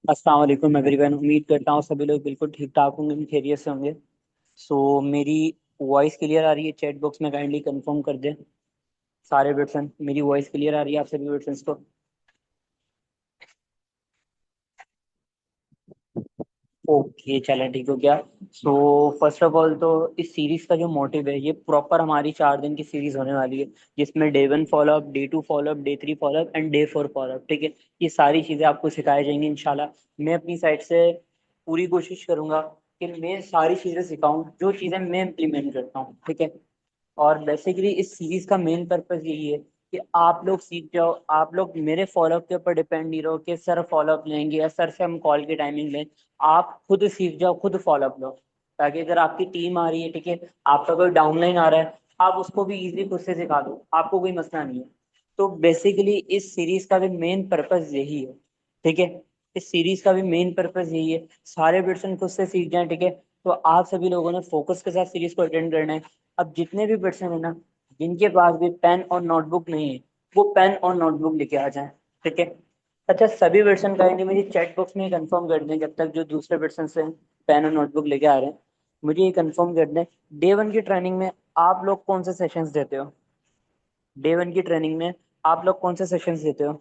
अस्सलाम वालेकुम एवरीवन। उम्मीद करता हूँ सभी लोग बिल्कुल ठीक ठाक होंगे, खैरियत से होंगे। सो मेरी वॉइस क्लियर आ रही है? चैट बॉक्स में काइंडली कंफर्म कर दें सारे पर्सन। मेरी वॉइस क्लियर आ रही है आप सभी पर्सन को? ओके, चलें, ठीक हो गया। सो फर्स्ट ऑफ ऑल तो इस सीरीज का जो मोटिव है, ये प्रॉपर हमारी 4 दिन की सीरीज होने वाली है, जिसमें day 1 follow up, day 2 follow up, day 3 follow up and day 4 follow up. ठीक है, ये सारी चीज़ें आपको सिखाई जाएंगी इंशाल्लाह। मैं अपनी साइड से पूरी कोशिश करूंगा कि मैं सारी चीज़ें सिखाऊं जो चीज़ें मैं इम्प्लीमेंट करता हूँ। ठीक है। और बेसिकली इस सीरीज का मेन पर्पस यही है कि आप लोग सीख जाओ। आप लोग मेरे फॉलोअप के ऊपर डिपेंड नहीं रहो कि सर फॉलोअप लेंगे या सर से हम कॉल की टाइमिंग लें। आप खुद सीख जाओ, खुद फॉलोअप लो, ताकि अगर आपकी टीम आ रही है, ठीक है, आपका कोई डाउनलाइन आ रहा है, आप उसको भी इजीली खुद से सिखा दो, आपको कोई मसला नहीं है। तो बेसिकली इस सीरीज का भी मेन पर्पस यही है। ठीक है, इस सीरीज का भी मेन पर्पस यही है, सारे पर्सन खुद से सीख जाएं। ठीक है, तो आप सभी लोगों ने फोकस के साथ सीरीज को अटेंड करना है। अब जितने भी पर्सन है ना, जिनके पास भी पेन और नोटबुक नहीं है, वो पेन और नोटबुक लेके आ जाएं। ठीक है। अच्छा, सभी पर्सन कहेंगे मुझे चैट बॉक्स में कंफर्म कर दें, जब तक जो दूसरे पर्सन से पेन और नोटबुक लेके आ रहे हैं, मुझे ये कंफर्म कर दें, डे 1 की ट्रेनिंग में आप लोग कौन से सेशंस देते हो? डे 1 की ट्रेनिंग में आप लोग कौन से सेशंस देते हो?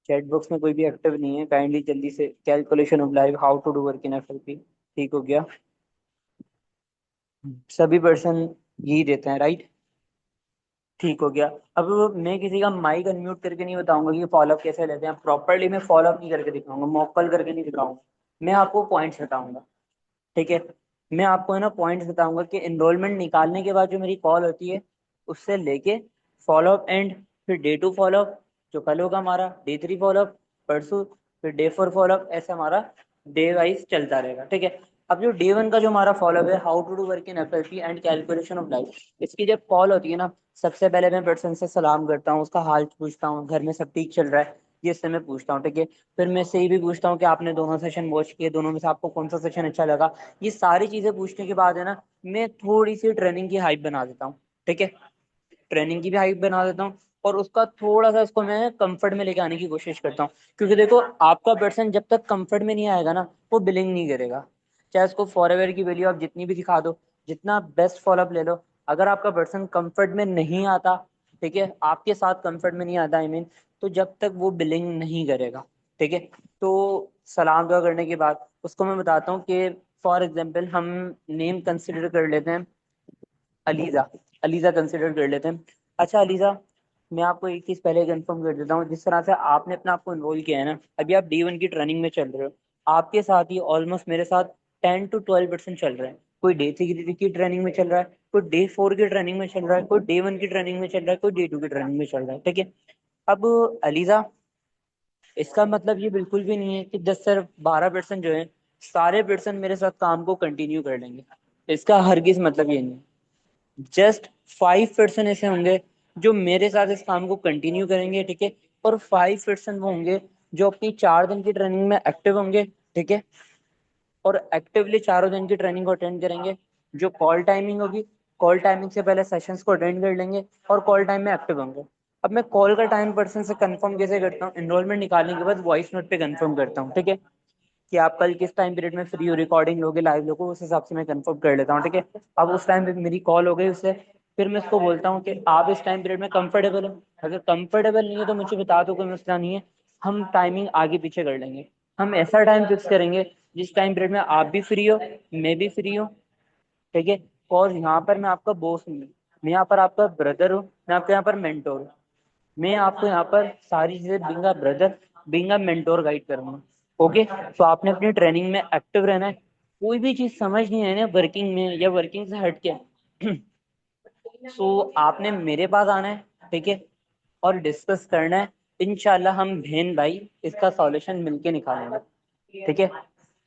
चैट बॉक्स में कोई भी एक्टिव नहीं है, काइंडली जल्दी से calculation of life how to do work in FLP. ठीक हो गया? सभी पर्सन यही देते हैं, राइट? ठीक हो गया। अब मैं किसी का माइक अनम्यूट करके नहीं बताऊंगा कि फॉलोअप कैसे लेते हैं प्रॉपरली। मैं फॉलोअप नहीं करके दिखाऊंगा, मॉक कॉल करके नहीं दिखाऊंगा। मैं आपको पॉइंट्स बताऊंगा। ठीक है, मैं आपको है ना पॉइंट्स बताऊंगा कि एनरोलमेंट निकालने के बाद जो मेरी कॉल होती है, उससे लेके फॉलोअप एंड, फिर डे 2 फॉलोअप जो कल होगा हमारा, डे 3 फॉलोअप परसों, फिर डे 4 फॉलोअप, ऐसे हमारा डे वाइज चलता रहेगा। ठीक है। अब जो डे 1 का जो हमारा फॉलोअप है, how to do work in FLP and calculation of life, इसकी जब कॉल होती है ना, सबसे पहले मैं पर्सन से सलाम करता हूँ, उसका हाल पूछता हूँ, घर में सब ठीक चल रहा है, ये इससे मैं पूछता हूँ। ठीक है, फिर मैं इससे ये भी पूछता हूँ कि आपने दोनों सेशन वॉच किए, दोनों में से आपको कौन सा सेशन अच्छा लगा। ये सारी चीजें पूछने के बाद है ना, मैं थोड़ी सी ट्रेनिंग की हाइप बना देता हूँ। ठीक है, ट्रेनिंग की भी हाइप बना देता हूँ, और उसका थोड़ा सा इसको मैं कंफर्ट में लेके आने की कोशिश करता हूँ। क्योंकि देखो, आपका पर्सन जब तक कंफर्ट में नहीं आएगा ना, वो बिलिंग नहीं करेगा। चाहे उसको फॉरएवर की वैल्यू आप जितनी भी दिखा दो, जितना बेस्ट फॉलोअप ले लो, अगर आपका पर्सन कंफर्ट में नहीं आता, ठीक है, आपके साथ कंफर्ट में नहीं आता, आई मीन, तो जब तक वो बिलिंग नहीं करेगा। ठीक है। तो सलाम दुआ करने के बाद उसको मैं बताता हूँ कि फॉर एग्जाम्पल हम नेम कंसिडर कर लेते हैं अलीजा। अलीजा कंसिडर कर लेते हैं। अच्छा अलीजा, मैं आपको एक चीज पहले कंफर्म कर देता हूँ, जिस तरह से आपने अपने आप को इन्रोल किया है ना, अभी आप डे 1 की ट्रेनिंग में चल रहे हो, आपके साथ ही ऑलमोस्ट मेरे साथ 10 to 12% चल रहे हैं। कोई डे 3 की ट्रेनिंग में चल रहा है, कोई डे 4 की ट्रेनिंग में चल रहा है, कोई डे 1 की ट्रेनिंग में चल रहा है, कोई डे 2 की ट्रेनिंग में चल रहा है। ठीक है। अब अलीजा, इसका मतलब ये बिल्कुल भी नहीं है कि 10 से 12% जो है, सारे पर्सन मेरे साथ काम को कंटिन्यू कर लेंगे। इसका हरगिज मतलब ये नहीं है। जस्ट 5% ऐसे होंगे जो मेरे साथ इस काम को कंटिन्यू करेंगे। ठीक है, और 5% वो होंगे जो अपनी 4 दिन की ट्रेनिंग में एक्टिव होंगे। ठीक है, और एक्टिवली चारों दिन की ट्रेनिंग को अटेंड करेंगे। जो कॉल टाइमिंग होगी, कॉल टाइमिंग से पहले सेशंस को अटेंड कर लेंगे, और कॉल टाइम में एक्टिव होंगे। अब मैं कॉल का टाइम पर्सन से कंफर्म कैसे करता हूँ? एनरोलमेंट निकालने के बाद वॉइस नोट पे कंफर्म करता हूँ। ठीक है, कि आप कल किस टाइम पीरियड में फ्री हो, रिकॉर्डिंग लोगे, लाइव लोगे, उस हिसाब से मैं कंफर्म कर लेता हूँ। ठीक है, अब उस टाइम पे मेरी कॉल हो गई उससे, फिर मैं उसको बोलता हूँ कि आप इस टाइम पीरियड में कंफर्टेबल हो। अगर कंफर्टेबल नहीं है तो मुझे बता दो, कोई मसला नहीं है, हम टाइमिंग आगे पीछे कर लेंगे। हम ऐसा टाइम फिक्स करेंगे जिस टाइम पीरियड में आप भी फ्री हो, मैं भी फ्री हूँ। ठीक है, और यहाँ पर मैं आपका बॉस नहीं हूँ, मैं यहाँ पर आपका ब्रदर हूँ, मैं आपके यहाँ पर मेंटोर हूँ। मैं आपको यहाँ पर सारी चीजें being a brother, being a mentor guide करूंगा। ओके, तो आपने अपनी ट्रेनिंग में एक्टिव रहना है। कोई भी चीज समझ नहीं है ना वर्किंग में या वर्किंग से हट के सो आपने मेरे पास आना है। ठीक है, और डिस्कस करना है। इंशाल्लाह हम बहन भाई इसका सॉल्यूशन मिलके निकालेंगे। ठीक है,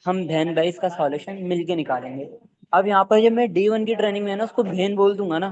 हम बहन भाई इसका सॉल्यूशन मिलके निकालेंगे। अब यहाँ पर जब मैं डे 1 की ट्रेनिंग में है ना, उसको बहन बोल दूंगा ना,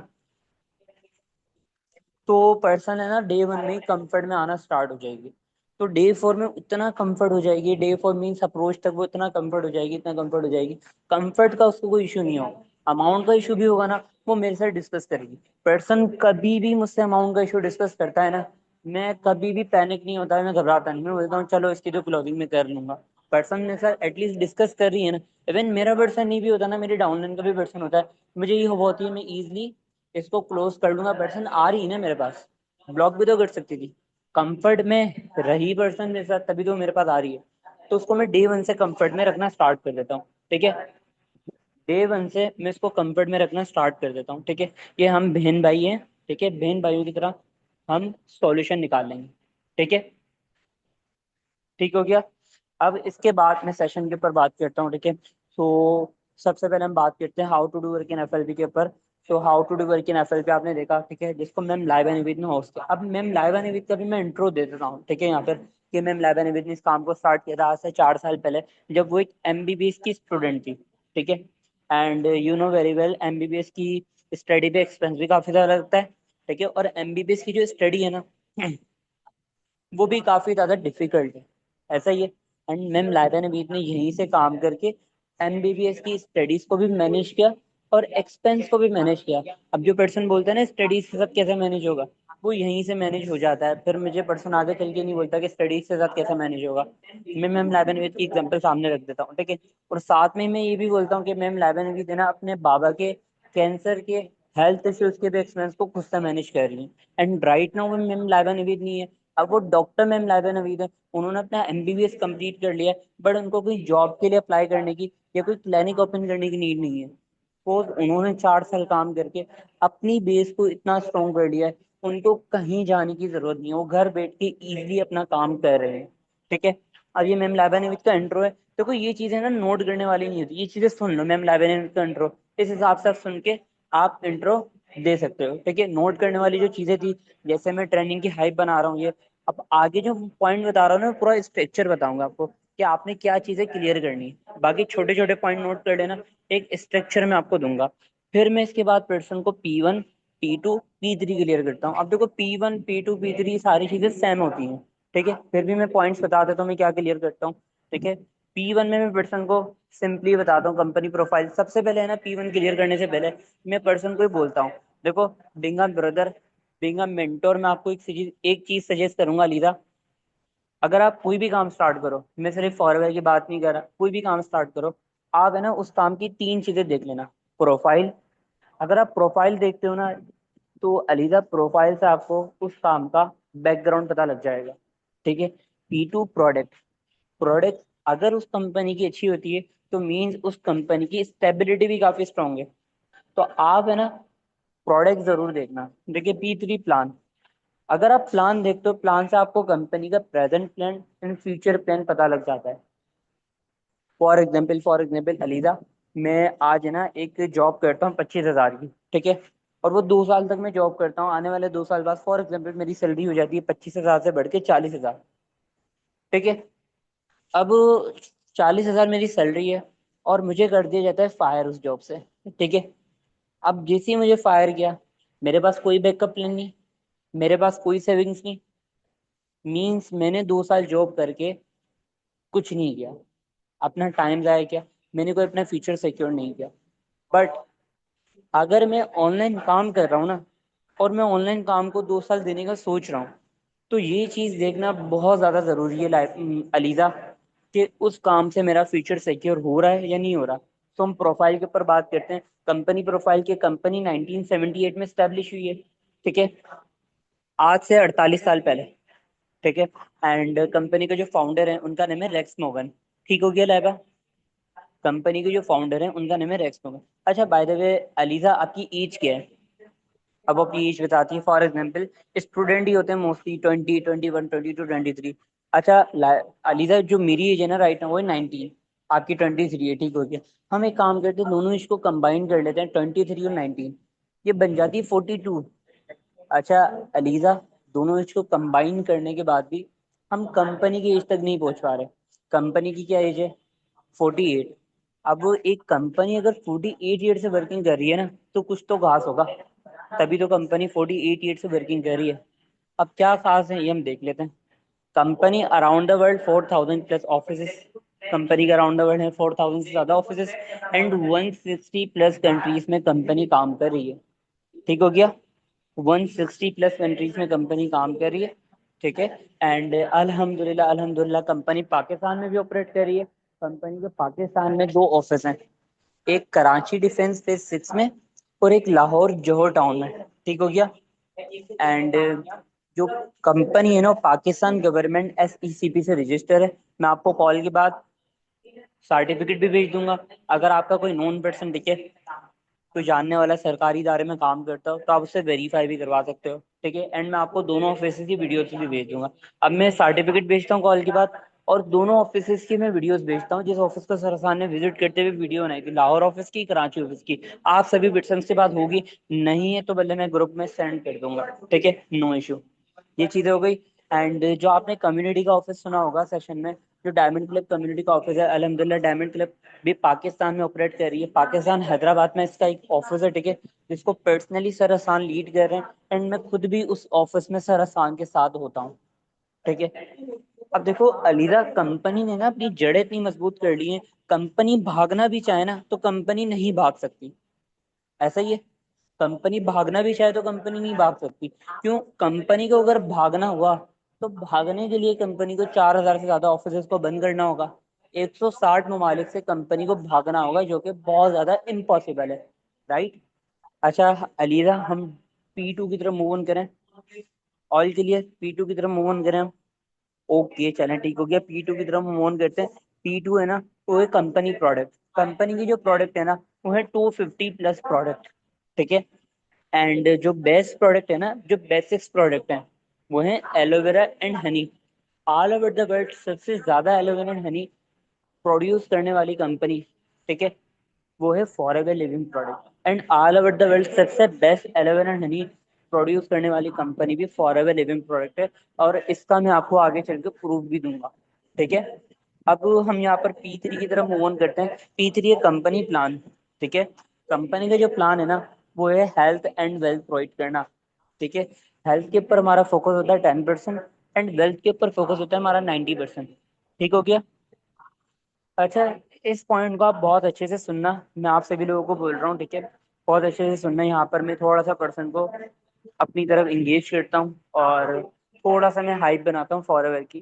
तो पर्सन है ना डे 1 में ही कंफर्ट में आना स्टार्ट हो जाएगी। तो डे 4 में उतना कंफर्ट हो जाएगी, डे 4 मीन्स अप्रोच तक वो इतना कंफर्ट हो जाएगी, इतना कंफर्ट हो जाएगी, कंफर्ट का उसको कोई इशू नहीं होगा। अमाउंट का इशू भी होगा ना, वो मेरे साथ डिस्कस करेगी। पर्सन कभी भी मुझसे अमाउंट का इशू डिस्कस करता है ना, मैं कभी भी पैनिक नहीं होता है, मैं घबराता नहीं, मैं बोलता हूँ चलो इसकी तो क्लोजिंग में कर लूंगा। पर्सन मेरे साथ एटलीस्ट डिस्कस कर रही है ना। इवन मेरा पर्सन नहीं भी होता ना, मेरी डाउनलाइन का भी पर्सन होता है, मुझे ये होती है मैं इजिली इसको क्लोज कर लूंगा। पर्सन आ रही है ना मेरे पास, ब्लॉक भी तो कर सकती थी। कंफर्ट में रही पर्सन मेरे साथ, तभी तो मेरे पास आ रही है। तो उसको मैं डे वन से कंफर्ट में रखना स्टार्ट कर देता हूँ, ठीक है। डे वन से मैं इसको कंफर्ट में रखना स्टार्ट कर देता हूँ, ठीक है। ये हम बहन भाई हैं, ठीक है, बहन भाइयों की तरह हम सॉल्यूशन निकाल लेंगे, ठीक है। ठीक हो गया। अब इसके बाद मैं सेशन के ऊपर बात करता हूँ, ठीक है। तो सबसे पहले हम बात करते हैं how to do work in FLP के ऊपर। तो how to do work in FLP आपने देखा, ठीक है, जिसको मैम लाइवा निविद ने होस्ट किया। अब मैम लाइवा निविद का भी मैं इंट्रो दे देता हूँ, ठीक है, यहाँ पर कि मैम लाइवा निविद ने इस काम को स्टार्ट किया था आज से 4 साल पहले, जब वो एक एमबीबीएस की स्टूडेंट थी, ठीक है। And you know very well MBBS की स्टडी पे एक्सपेंस भी काफी ज्यादा लगता है, ठीक है। और एमबीबीएस की जो स्टडी है ना वो भी काफी ज्यादा डिफिकल्ट है, ऐसा ही है। एंड मैम लाइबा नबीत ने यहीं से काम करके एमबीबीएस की स्टडीज को भी मैनेज किया और एक्सपेंस को भी मैनेज किया। अब जो पर्सन बोलता है ना स्टडीज से सब कैसे मैनेज होगा, वो यहीं से मैनेज हो जाता है। फिर मुझे पर्सन आगे चल के नहीं बोलता कि स्टडीज से साथ कैसे मैनेज होगा। मैं मैम लाइबा नबीत की एग्जाम्पल सामने रख देता हूँ, ठीक है। और साथ में मैं ये भी बोलता हूँ कि मैम लाइबा नबीत है ना अपने बाबा के कैंसर के हेल्थ इश्यूज के भी एक्सपेंस को खुद से मैनेज कर रही है। And right now ma'am Laiba नबीत नहीं है, अब वो डॉक्टर मैम लाइबा नवीद है। उन्होंने अपना एमबीबीएस कंप्लीट कर लिया है, बट उनको कोई जॉब के लिए अप्लाई करने की या कोई क्लिनिक ओपन करने की नीड नहीं है। तो उन्होंने 4 साल काम करके अपनी बेस को इतना स्ट्रॉन्ग कर लिया है, उनको कहीं जाने की जरूरत नहीं है, वो घर बैठ के इजीली अपना काम कर रहे हैं, ठीक है। अब ये मैम लाइबा नवीद का इंट्रो है। देखो ये चीजें ना नोट करने वाली नहीं होती, ये चीजें सुन लो। मैम लाइबा नवीद का इंट्रो इस हिसाब से आप सुन के आप इंट्रो दे सकते हो, ठीक है। नोट करने वाली जो चीजें थी, जैसे मैं ट्रेनिंग की हाइप बना रहा हूँ ये, अब आगे जो पॉइंट बता रहा हूँ ना पूरा स्ट्रक्चर बताऊंगा आपको कि आपने क्या चीजें क्लियर करनी है। बाकी छोटे छोटे पॉइंट नोट कर लेना, एक स्ट्रक्चर में आपको दूंगा। फिर मैं इसके बाद पर्सन को P1 P2 P3 क्लियर करता हूँ। अब देखो P1 P2 P3 सारी चीजें सेम होती हैं, ठीक है। फिर भी मैं पॉइंट्स बता देता हूँ मैं क्या क्लियर करता हूँ, ठीक है। P1 में मैं पर्सन को सिंपली बताता हूँ कंपनी प्रोफाइल। सबसे पहले है ना P1 क्लियर करने से पहले मैं पर्सन को ही बोलता हूँ, देखो being a brother, being a mentor, मैं आपको एक चीज सजेस्ट करूंगा लीजा। अगर आप कोई भी काम स्टार्ट करो, मैं सिर्फ फॉरवेयर की बात नहीं कर रहा, कोई भी काम स्टार्ट करो, आप है ना उस काम की 3 चीजें देख लेना। प्रोफाइल, अगर आप प्रोफाइल देखते हो ना, तो अलीजा प्रोफाइल से आपको उस काम का बैकग्राउंड पता लग जाएगा, ठीक है। P2 प्रोडक्ट, प्रोडक्ट अगर उस कंपनी की अच्छी होती है तो मीन्स उस कंपनी की स्टेबिलिटी भी काफी स्ट्रांग है। तो आप है ना प्रोडक्ट जरूर देखना। देखिए P3 प्लान, अगर आप प्लान देखते हो, प्लान से आपको कंपनी का present plan and future plan पता लग जाता है। फॉर एग्जाम्पल अलीजा, मैं आज है ना एक जॉब करता हूँ 25,000 की, ठीक है। और वो 2 साल तक मैं जॉब करता हूँ, आने वाले 2 साल बाद फॉर एग्जाम्पल मेरी सैलरी हो जाती है 25,000 से बढ़ के 40,000, ठीक है। अब 40,000 मेरी सैलरी है और मुझे कर दिया जाता है फायर उस जॉब से, ठीक है। अब जैसे ही मुझे फायर किया, मेरे पास कोई बैकअप प्लान नहीं, मेरे पास कोई सेविंग्स नहीं, मीन्स मैंने 2 साल जॉब करके कुछ नहीं किया, अपना टाइम जाया किया, मैंने कोई अपना फ्यूचर सिक्योर नहीं किया। बट अगर मैं ऑनलाइन काम कर रहा हूँ ना, और मैं ऑनलाइन काम को 2 साल देने का सोच रहा हूँ, तो ये चीज़ देखना बहुत ज़्यादा ज़रूरी है लाइफ अलीजा, कि उस काम से मेरा फ्यूचर सिक्योर हो रहा है या नहीं हो रहा। तो हम प्रोफाइल के ऊपर बात करते हैं। कंपनी प्रोफाइल की, कंपनी 1978 में स्टैब्लिश हुई है, ठीक है, आज से 48 साल पहले, ठीक है। एंड कंपनी के जो फाउंडर हैं उनका नाम है रेक्स मोगन, ठीक हो गया लाइबा। कंपनी के जो फाउंडर हैं उनका नाम है रेक्स मोगन। अच्छा बाय द वे अलीजा, आपकी एज क्या है? अब वो अपनी एज बताती है। फॉर एग्जाम्पल स्टूडेंट ही होते हैं मोस्टली 20 21 22 23। अच्छा अलीजा, जो मेरी एज है ना राइट ना, वो है 19, आपकी 23 है, ठीक हो गया। हम एक काम करते हैं, दोनों इसको कंबाइन कर लेते हैं, 23 और 19, ये बन जाती है 42। अच्छा अलीजा, दोनों एज को कंबाइन करने के बाद भी हम कंपनी की एज तक नहीं पहुंच पा रहे। कंपनी की क्या एज है? 48। अब वो एक कंपनी अगर 48 ईयर से वर्किंग कर रही है ना, तो कुछ तो घास होगा, तभी तो कंपनी 48 ईयर से वर्किंग कर रही है। अब क्या खास है ये हम देख लेते हैं। Company around the world 4,000 plus office, company का अराउंड है 4,000 से ज्यादा ऑफिस एंड 160 प्लस कंट्रीज में कंपनी काम कर रही है। ठीक हो गया, 160 प्लस कंट्रीज में कंपनी काम कर रही है। ठीक है, एंड अल्हम्दुलिल्लाह अल्हम्दुलिल्लाह कंपनी पाकिस्तान में भी ऑपरेट कर रही है। कंपनी के पाकिस्तान में 2 ऑफिस हैं, एक कराची डिफेंस फेज 6 में और एक लाहौर जोहर टाउन में। ठीक हो गया, एंड जो कंपनी है ना पाकिस्तान गवर्नमेंट SECP से रजिस्टर है। मैं आपको कॉल के बाद सर्टिफिकेट भी भेज दूंगा। अगर आपका कोई नॉन पर्सन दिखे, कोई जानने वाला सरकारी इदारे में काम करता हो, तो आप उससे वेरीफाई भी करवा सकते हो। ठीक है, एंड मैं आपको दोनों ऑफिस की वीडियो भी भेज दूंगा। अब मैं सर्टिफिकेट भेजता हूँ कॉल के बाद, और दोनों ऑफिस की मैं वीडियोस भेजता हूँ। जिस ऑफिस को सर ने विजिट करते हुए वीडियो बनाई थी, लाहौर ऑफिस की, कराची ऑफिस की, आप सभी पर्सन से बात होगी। नहीं है तो भले मैं ग्रुप में सेंड कर दूंगा। ठीक है, नो इशू। ये चीजें हो गई। एंड जो आपने कम्युनिटी का ऑफिस सुना होगा सेशन में, जो डायमंड क्लब कम्युनिटी का ऑफिस है, अल्हम्दुलिल्लाह डायमंड क्लब भी पाकिस्तान में ऑपरेट कर रही है। पाकिस्तान हैदराबाद में इसका एक ऑफिस है। ठीक है, जिसको पर्सनली सर हसान लीड कर रहे हैं, एंड मैं खुद भी उस ऑफिस में सर हसान के साथ होता हूँ। ठीक है, अब देखो अलीजा, कंपनी ने ना अपनी जड़ें इतनी मजबूत कर ली हैं, कंपनी भागना भी चाहे ना तो कंपनी नहीं भाग सकती। ऐसा ही है, कंपनी भागना भी चाहे तो कंपनी नहीं भाग सकती। क्यों? कंपनी को अगर भागना हुआ तो भागने के लिए कंपनी को 4,000 से ज्यादा ऑफिस को बंद करना होगा, 160 ममालिक से कंपनी को भागना होगा, जो कि बहुत ज्यादा इम्पॉसिबल है। राइट? अच्छा अलीजा, हम P2 की तरफ मूव ऑन करें। ऑल के लिए P2 की तरफ मूव ऑन करें हम। ओके चलें, ठीक हो गया, P2 की तरफ मूव ऑन करते हैं। P2 है ना, वो है कंपनी प्रोडक्ट। कंपनी की जो प्रोडक्ट है ना, वो है 250 प्लस प्रोडक्ट। ठीक है, एंड जो बेस्ट प्रोडक्ट है ना, जो बेसिक्स प्रोडक्ट है, वो है aloe vera and Honey. All over the world सबसे ज्यादा एलोवेरा एंड हनी प्रोड्यूस करने वाली कंपनी, ठीक है, वो है forever living product. And all over the world सबसे best aloe vera and honey produce करने वाली कंपनी भी फॉरएवर लिविंग प्रोडक्ट है, और इसका मैं आपको आगे चल के प्रूफ भी दूंगा। ठीक है, अब हम यहाँ पर P3 की तरफ मूव ऑन करते हैं। P3 है कंपनी प्लान। ठीक है, कंपनी का जो प्लान है ना, वो है हेल्थ एंड वेल्थ प्रोवाइड करना। ठीक है, हेल्थ के ऊपर हमारा फोकस होता है 10%, एंड वेल्थ के ऊपर फोकस होता है हमारा 90%। ठीक हो गया? अच्छा, इस पॉइंट को आप बहुत अच्छे से सुनना, मैं आप सभी लोगों को बोल रहा हूँ। ठीक है, बहुत अच्छे से सुनना। यहाँ पर मैं थोड़ा सा पर्सन को अपनी तरफ इंगेज करता हूँ, और थोड़ा सा मैं हाइप बनाता हूँ फॉरएवर की,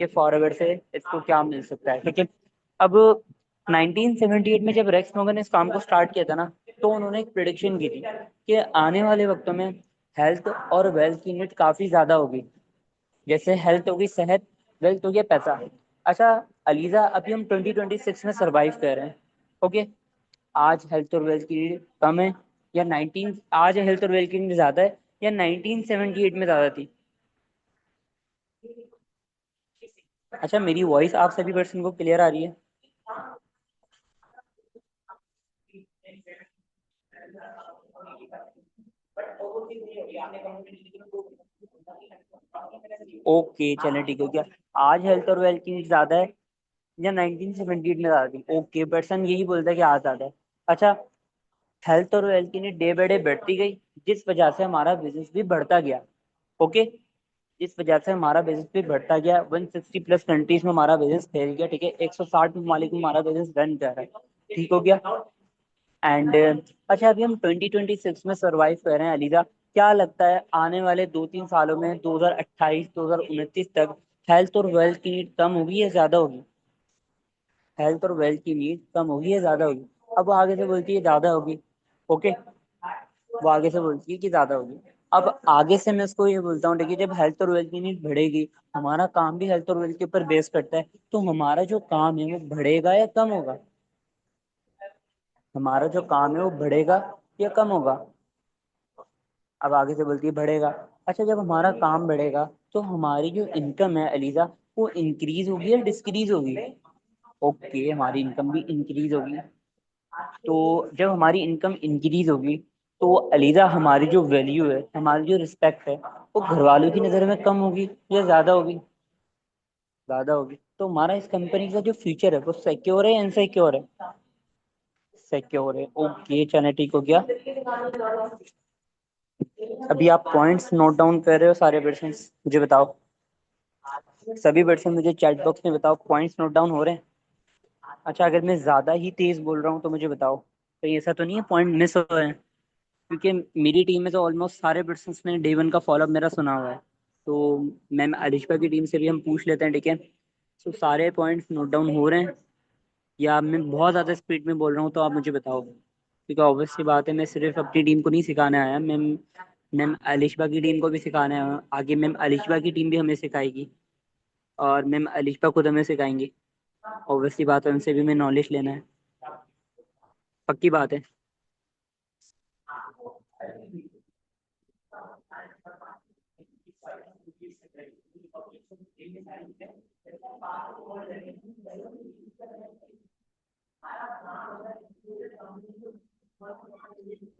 कि फॉरएवर से इसको क्या मिल सकता है। ठीक है, अब 1978 में जब रेक्स मॉर्गन ने इस काम को स्टार्ट किया था ना, तो उन्होंने एक प्रिडिक्शन की थी कि आने वाले वक्तों में हेल्थ और वेल्थ की नीड काफी ज्यादा होगी। जैसे हेल्थ होगी सेहत, वेल्थ हो गया पैसा। अच्छा अलीजा, अभी हम 2026 में सरवाइव कर रहे हैं। ओके, आज हेल्थ और वेल्थ की नीड कम है, या 19 आज हेल्थ और वेल्थ की नीड ज्यादा है, या 1978 में ज्यादा थी? अच्छा, मेरी वॉइस आप सभी पर्सन को क्लियर आ रही है? ओके चलें, ठीक हो गया। आज हेल्थ और वेल्थ की नीड ज्यादा है, या 1978 में ज्यादा थी? ओके, पर्सन यही बोलता है कि आज ज्यादा है। अच्छा, हेल्थ और वेल्थ की नीड डे बाय डे बढ़ती गई, जिस वजह से हमारा बिजनेस भी बढ़ता गया। ओके, जिस वजह से हमारा बिजनेस भी बढ़ता गया, 160 प्लस कंट्रीज में हमारा बिजनेस फैल गया। ठीक है, 160 ममालिक में हमारा बिजनेस रन कर रहा है। ठीक हो गया, एंड अच्छा अभी हम 2026 में सरवाइव कर रहे हैं अलीजा। क्या लगता है आने वाले 2-3 सालों में, 2028 2029 तक हेल्थ और वेल्थ की नीड कम होगी या ज्यादा होगी? हेल्थ और वेल्थ की नीड कम होगी या ज्यादा होगी? अब वो आगे से बोलती है ज्यादा होगी। ओके, वो आगे से बोलती है कि ज्यादा होगी। अब आगे से मैं उसको ये बोलता हूँ, देखिए जब हेल्थ और वेल्थ की नीड बढ़ेगी, हमारा काम भी हेल्थ और वेल्थ के ऊपर बेस करता है, तो हमारा जो काम है वो बढ़ेगा या कम होगा? हमारा जो काम है वो बढ़ेगा या कम होगा? अब आगे से बोलती है बढ़ेगा। अच्छा, जब हमारा काम बढ़ेगा तो हमारी जो इनकम है अलीजा, वो इंक्रीज होगी या डिस्क्रीज होगी? ओके, हमारी इनकम भी इंक्रीज होगी। तो जब हमारी इनकम इंक्रीज होगी, तो अलीजा हमारी जो वैल्यू है, हमारी जो रिस्पेक्ट है, वो घर वालों की नज़र में कम होगी या ज़्यादा होगी? ज़्यादा होगी। तो हमारा इस कंपनी का जो फ्यूचर है वो सिक्योर है या इनसिक्योर है? सिक्योर है। ओके चले, ठीक हो गया। अभी आप पॉइंट्स नोट डाउन कर रहे हो सारे पर्सन? मुझे बताओ। सभी पर्सन मुझे चैट बॉक्स में बताओ, पॉइंट्स नोट डाउन हो रहे हैं? अच्छा, अगर मैं ज्यादा ही तेज बोल रहा हूँ तो मुझे बताओ, कहीं ऐसा तो नहीं है पॉइंट मिस हो रहे हैं? क्योंकि मेरी टीम में तो ऑलमोस्ट सारे पर्सन ने डे वन का फॉलोअप मेरा सुना हुआ है। तो मैम अलिशा की टीम से भी हम पूछ लेते हैं, ठीक है? तो सारे पॉइंट्स नोट डाउन हो रहे हैं, या मैं बहुत ज़्यादा स्पीड में बोल रहा हूँ? तो आप मुझे बताओ, क्योंकि ऑब्वियस सी बात है, मैं सिर्फ अपनी टीम को नहीं सिखाने आया, मैम मैम अलिशबा की टीम को भी सिखाने आया हूँ। आगे मैम अलिशबा की टीम भी हमें सिखाएगी, और मैम अलिशबा खुद हमें सिखाएंगी। ऑब्वियस सी बात है, उनसे भी मैं नॉलेज लेना है। पक्की बात है।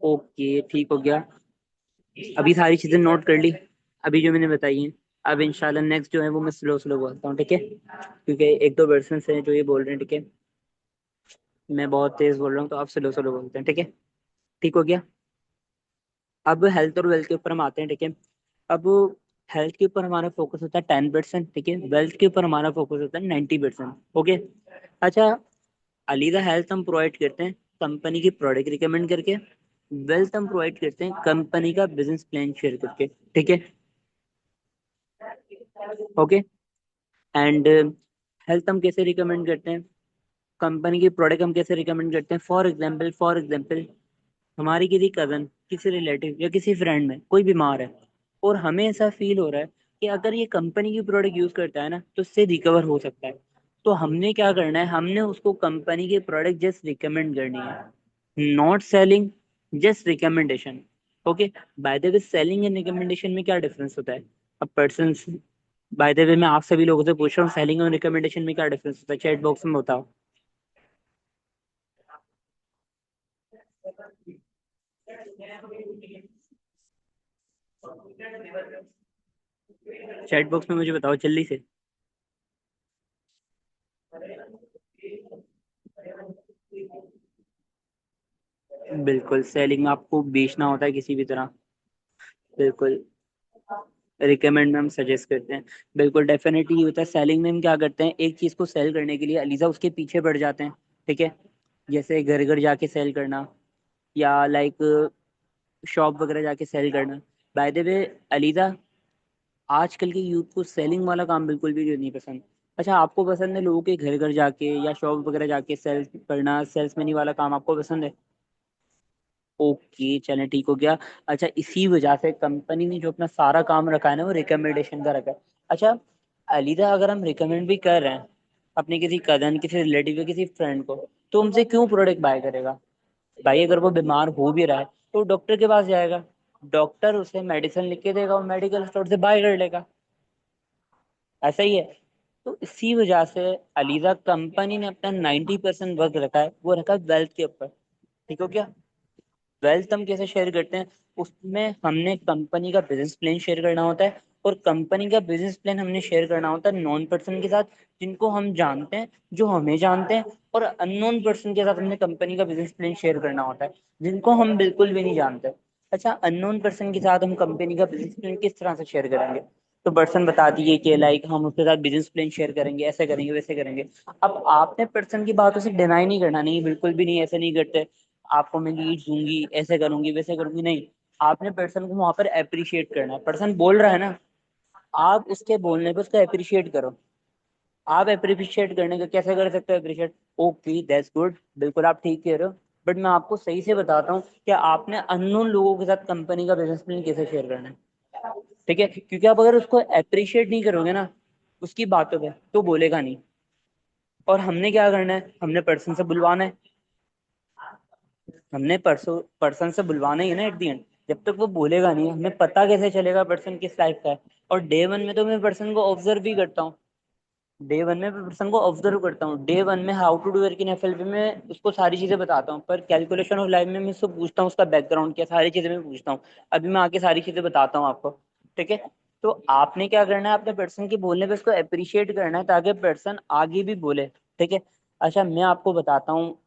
ओके, ठीक हो गया। अभी सारी चीजें नोट कर ली, अभी जो मैंने बताई है। अब इंशाल्लाह नेक्स्ट जो है वो मैं स्लो स्लो बोलता हूँ, ठीक है? क्योंकि एक दो पर्सन हैं जो ये बोल रहे हैं, ठीक है? मैं बहुत तेज बोल रहा हूँ, तो आप स्लो स्लो बोलते हैं, ठीक है? ठीक हो गया। अब हेल्थ और वेल्थ के ऊपर हम आते हैं, ठीक है? अब हेल्थ के ऊपर हमारा फोकस होता है 10%, ठीक है? वेल्थ के ऊपर हमारा फोकस होता है 90%। ओके। अच्छा, अलीदा हेल्थ हम प्रोवाइड करते हैं कंपनी की प्रोडक्ट रिकमेंड करके, वेल्थ हम प्रोवाइड करते हैं कंपनी का बिजनेस प्लान शेयर करके, ठीक है? ओके। एंड हेल्थ हम कैसे रिकमेंड करते हैं, कंपनी की प्रोडक्ट हम कैसे रिकमेंड करते हैं? फॉर एग्जाम्पल हमारी किसी कजन, किसी रिलेटिव या किसी फ्रेंड में कोई बीमार है, और हमें ऐसा फील हो रहा है कि अगर ये कंपनी की प्रोडक्ट यूज करता है ना तो उससे रिकवर हो सकता है। तो हमने क्या करना है, हमने उसको कंपनी की प्रोडक्ट जस्ट रिकमेंड करनी है, not selling, just recommendation. Okay. By the way, selling and recommendation में क्या डिफरेंस होता है? अब पर्सन, बाय द वे मैं आप सभी लोगों से पूछ रहा हूँ, सेलिंग और रिकमेंडेशन में क्या डिफरेंस होता है? चैट बॉक्स में बताओ। चैट बॉक्स में मुझे बताओ जल्दी से। बिल्कुल, सेलिंग में आपको बेचना होता है किसी भी तरह। बिल्कुल। रिकमेंड में हम सजेस्ट करते हैं। बिल्कुल, डेफिनेटली होता है। सेलिंग में हम क्या करते हैं, एक चीज को सेल करने के लिए अलीजा उसके पीछे बढ़ जाते हैं, ठीक है? जैसे घर घर जाके सेल करना, या लाइक शॉप वगैरह जाके सेल करना। बाय द वे अलीजा, आजकल के यूथ को सेलिंग वाला काम बिल्कुल भी नहीं पसंद। अच्छा, आपको पसंद है लोगों के घर घर जाके या शॉप वगैरह जाके सेल करना, सेल्समैनी वाला काम आपको पसंद है? ओके, चलें, ठीक हो गया। अच्छा, इसी वजह से कंपनी ने जो अपना सारा काम रखा है ना, वो रिकमेंडेशन का रखा है। अच्छा, अलीदा, अगर हम रिकमेंड भी कर रहे हैं अपने किसी कजन, किसी रिलेटिव या किसी फ्रेंड को, तो हमसे क्यों प्रोडक्ट बाय करेगा? भाई, अगर वो बीमार हो भी रहा है तो डॉक्टर के पास जाएगा, डॉक्टर उसे मेडिसिन लिख के देगा, वो मेडिकल स्टोर से बाय कर लेगा। ऐसा ही है। तो इसी वजह से अलीजा, कंपनी ने अपना 90% वर्क रखा है, वो रखा है वेल्थ के ऊपर। ठीक हो गया? वेल्थ हम कैसे शेयर करते हैं, उसमें हमने कंपनी का बिजनेस प्लान शेयर करना होता है, और कंपनी का बिजनेस प्लान हमने शेयर करना होता है नॉन पर्सन के साथ, जिनको हम जानते हैं, जो हमें जानते हैं। और अननोन पर्सन के साथ हमने कंपनी का बिजनेस प्लान शेयर करना होता है, जिनको हम बिल्कुल भी नहीं जानते। अच्छा, अननोन पर्सन के साथ हम कंपनी का बिजनेस प्लान किस तरह से शेयर करेंगे? तो पर्सन बता दिए कि लाइक हम उसके साथ बिजनेस प्लान शेयर करेंगे, ऐसे करेंगे, वैसे करेंगे। अब आपने पर्सन की बातों से डिनाई नहीं करना, नहीं बिल्कुल भी नहीं, ऐसे नहीं करते, आपको मैं लीड दूंगी, ऐसे करूंगी, वैसे करूंगी, नहीं। आपने पर्सन को वहां पर अप्रिशिएट करना है। पर्सन बोल रहा है ना, आप उसके बोलने पे उसको अप्रिशिएट करो। आप अप्रिशिएट करने का कैसे कर सकते हो अप्रिशिएट? ओके, दैट्स गुड, बिल्कुल आप ठीक कह रहे हो। बट मैं आपको सही से बताता हूँ कि आपने अननोन लोगों के साथ कंपनी का बिजनेस प्लान कैसे शेयर करना है। ठीक है? क्योंकि आप अगर उसको अप्रिशिएट नहीं करोगे ना उसकी बातों पे, तो बोलेगा नहीं। और हमने क्या करना है, हमने पर्सन से बुलवाना है, हमने पर्सन से बुलवाना ही है ना एट दी एंड। जब तक वो बोलेगा नहीं, हमें पता कैसे चलेगा पर्सन किस टाइप का है? और डे वन में तो मैं पर्सन को ऑब्जर्व भी करता हूँ। डे वन में मैं पर्सन को ऑब्जर्व करता हूँ, डे वन में how to do work in FLP में उसको सारी चीजें बताता हूँ, पर कैलकुलेशन ऑफ लाइफ में मैं उसको पूछता हूँ, उसका बैकग्राउंड क्या, सारी चीजें मैं पूछता हूँ। अभी मैं आके सारी चीजें बताता हूँ आपको। ठीक है? तो आपने क्या करना है, अपने पर्सन के बोलने पे उसको अप्रिशिएट करना है, ताकि पर्सन आगे भी बोले। ठीक है? अच्छा, मैं आपको बताता हूँ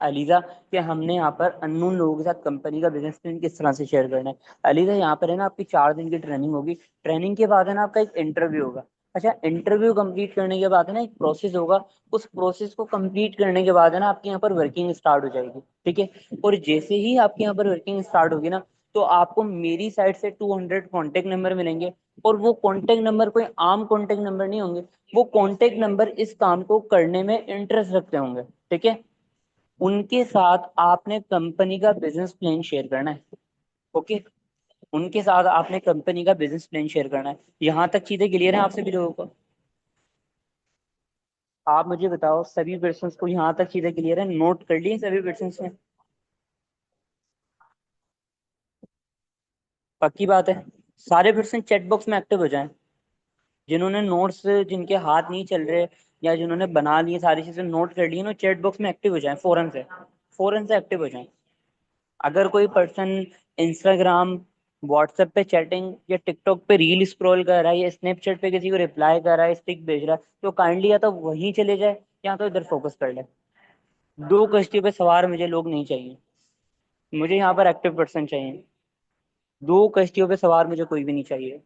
अलीजा, कि हमने यहाँ पर अननोन लोगों के साथ कंपनी का बिजनेस प्लान किस तरह से शेयर करना है। अलीजा, यहाँ पर है ना आपकी 4 दिन की ट्रेनिंग होगी। ट्रेनिंग के बाद है ना आपका एक इंटरव्यू होगा। अच्छा, इंटरव्यू कंप्लीट करने के बाद है ना एक प्रोसेस होगा, उस प्रोसेस को कंप्लीट करने के बाद है ना आपके यहाँ पर वर्किंग स्टार्ट हो जाएगी। ठीक है, और जैसे ही आपके यहाँ पर वर्किंग स्टार्ट होगी ना, तो आपको मेरी साइड से 200 कॉन्टेक्ट नंबर मिलेंगे। और वो कॉन्टेक्ट नंबर कोई आम कॉन्टेक्ट नंबर नहीं होंगे, वो कॉन्टेक्ट नंबर इस काम को करने में इंटरेस्ट रखते होंगे। ठीक है, उनके साथ आपने कंपनी का बिजनेस प्लान शेयर करना है। ओके, उनके साथ आपने कंपनी का बिजनेस प्लान शेयर करना है। यहाँ तक चीजें क्लियर है आप सभी लोगों को? आप मुझे बताओ, सभी पर्सन को यहाँ तक चीजें क्लियर है? नोट कर लिए सभी पर्सन ने? पक्की बात है? सारे पर्सन चैट बॉक्स में एक्टिव हो जाएं। जिन्होंने नोट्स, जिनके हाथ नहीं चल रहे, या जिन्होंने बना लिए सारी चीजें नोट कर ली ना, चैट बॉक्स में एक्टिव हो जाएं, फौरन से एक्टिव हो जाएं। अगर कोई पर्सन इंस्टाग्राम, व्हाट्सएप पे चैटिंग या टिकटॉक पे रील स्क्रॉल कर रहा है या स्नैपचैट पे किसी को रिप्लाई कर रहा है, स्टिक भेज रहा है, तो काइंडली या तो वहीं चले जाए या तो इधर फोकस कर ले। दो कश्ती पे सवार मुझे लोग नहीं चाहिए, मुझे यहाँ पर एक्टिव पर्सन चाहिए। दो कश्तियों पे सवार मुझे कोई भी नहीं चाहिए।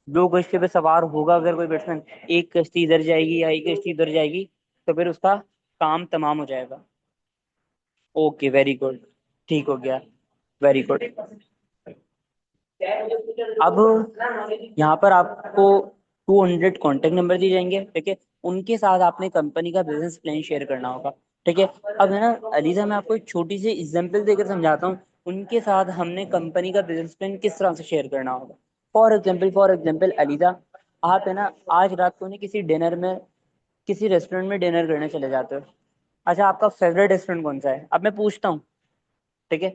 दो कश्तियों पे सवार होगा अगर कोई पर्सन, एक कश्ती इधर जाएगी या एक कश्ती उधर जाएगी, तो फिर उसका काम तमाम हो जाएगा। ओके, वेरी गुड, ठीक हो गया, वेरी गुड। अब यहाँ पर आपको 200 कॉन्टेक्ट नंबर दिए जाएंगे। ठीक है, उनके साथ आपने कंपनी का बिजनेस प्लान शेयर करना होगा। ठीक है, अब है ना अलीजा, मैं आपको एक छोटी सी एग्जांपल देकर समझाता हूँ, उनके साथ हमने कंपनी का बिजनेस प्लान किस तरह से शेयर करना होगा। फॉर एग्जाम्पल अलीजा, आप है ना आज रात को नहीं किसी डिनर में, किसी रेस्टोरेंट में डिनर करने चले जाते हो। अच्छा, आपका फेवरेट रेस्टोरेंट कौन सा है? अब मैं पूछता हूँ, ठीक है,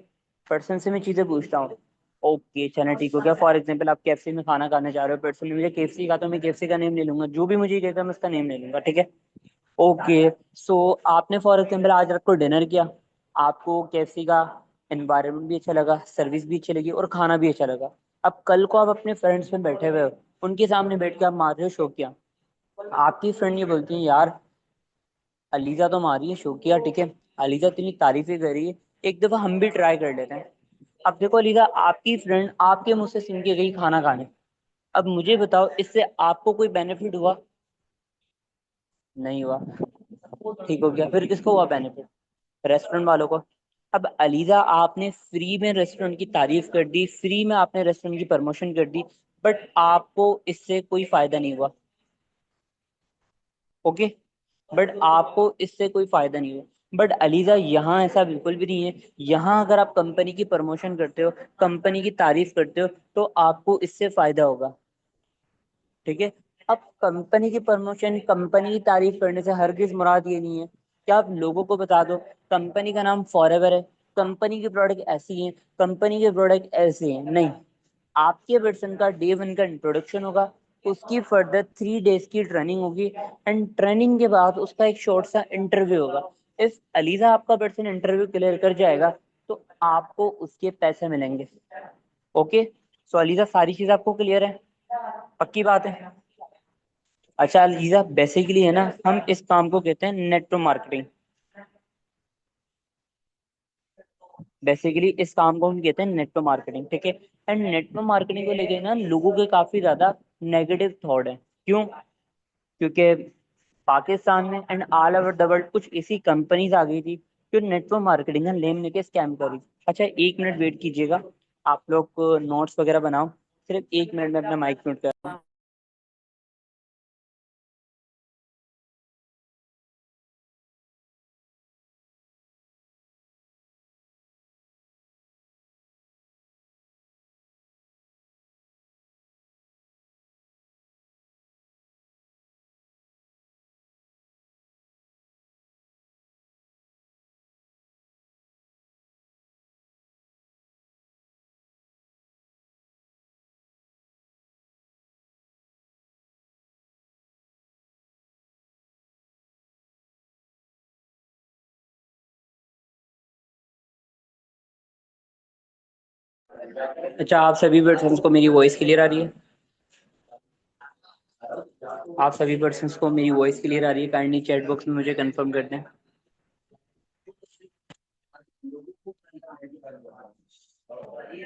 पर्सन से मैं चीजें पूछता हूँ। ओके, चलो ठीक हो गया। फॉर एग्जाम्पल आप केएफसी में खाना खाने जा रहे हो, पर्सन ने मुझे केएफसी कहा, तो मैं केएफसी का नेम ले लूंगा, जो भी मुझे कहेगा मैं उसका नेम ले लूंगा। ठीक है, ओके। सो आपने फॉर एग्जाम्पल आज रात को डिनर किया, आपको केएफसी का एनवायरनमेंट भी अच्छा लगा, सर्विस भी अच्छी लगी और खाना भी अच्छा लगा। अब कल को आप अपने फ्रेंड्स में बैठे हुए हो, उनके सामने बैठ के आप मार रहे हो शोकिया, आपकी फ्रेंड ये बोलती है, यार अलीजा तो मारी है शोकिया, ठीक है, अलीजा इतनी तारीफें कर रही है, एक दफा हम भी ट्राई कर लेते हैं। अब देखो अलीजा, आपकी फ्रेंड आपके मुंह से सुन के गई खाना खाने, अब मुझे बताओ इससे आपको कोई बेनिफिट हुआ? नहीं हुआ। ठीक हो गया, फिर किसको हुआ बेनिफिट? रेस्टोरेंट वालों को। अब अलीजा, आपने फ्री में रेस्टोरेंट की तारीफ कर दी, फ्री में आपने रेस्टोरेंट की प्रमोशन कर दी, बट आपको इससे कोई फायदा नहीं हुआ। ओके, बट आपको इससे कोई फायदा नहीं हुआ। बट अलीजा, यहाँ ऐसा बिल्कुल भी नहीं है। यहाँ अगर आप कंपनी की प्रमोशन करते हो, कंपनी की तारीफ करते हो, तो आपको इससे फायदा होगा। ठीक है, अब कंपनी की प्रमोशन, कंपनी की तारीफ करने से हरगिज मुराद ये नहीं है कि आप लोगों को बता दो कंपनी का नाम फॉरएवर है, कंपनी की प्रोडक्ट ऐसी है, कंपनी के प्रोडक्ट ऐसे हैं, नहीं। आपके पर्सन का डे वन का इंट्रोडक्शन होगा, उसकी फर्दर 3 डेज की ट्रेनिंग होगी, एंड ट्रेनिंग के बाद उसका एक शॉर्ट सा इंटरव्यू होगा। इफ अलीजा आपका पर्सन इंटरव्यू क्लियर कर जाएगा, तो आपको उसके पैसे मिलेंगे। ओके, सो अलीजा सारी चीज आपको क्लियर है? पक्की बात है? अच्छा अलीजा, बेसिकली है ना, हम इस काम को कहते हैं नेटवर्क मार्केटिंग। बेसिकली इस काम को हम कहते हैं नेटवर्क मार्केटिंग। ठीक है, एंड नेटवर्क मार्केटिंग को लेके ना लोगों के काफी ज्यादा नेगेटिव थॉट है। क्यों? क्योंकि पाकिस्तान में and all over the world कुछ ऐसी कंपनीज आ गई थी जो नेटवर्क मार्केटिंग का नेम लेके स्कैम कर रही। अच्छा, 1 मिनट वेट कीजिएगा, आप लोग नोट्स वगैरह बनाओ, सिर्फ 1 मिनट में अपना माइक म्यूट कर। अच्छा, आप सभी पर्सन को मेरी वॉइस क्लियर आ रही है? आप सभी पर्सन को मेरी वॉइस क्लियर आ रही है? काइंडली चैट बॉक्स में मुझे कंफर्म कर दें।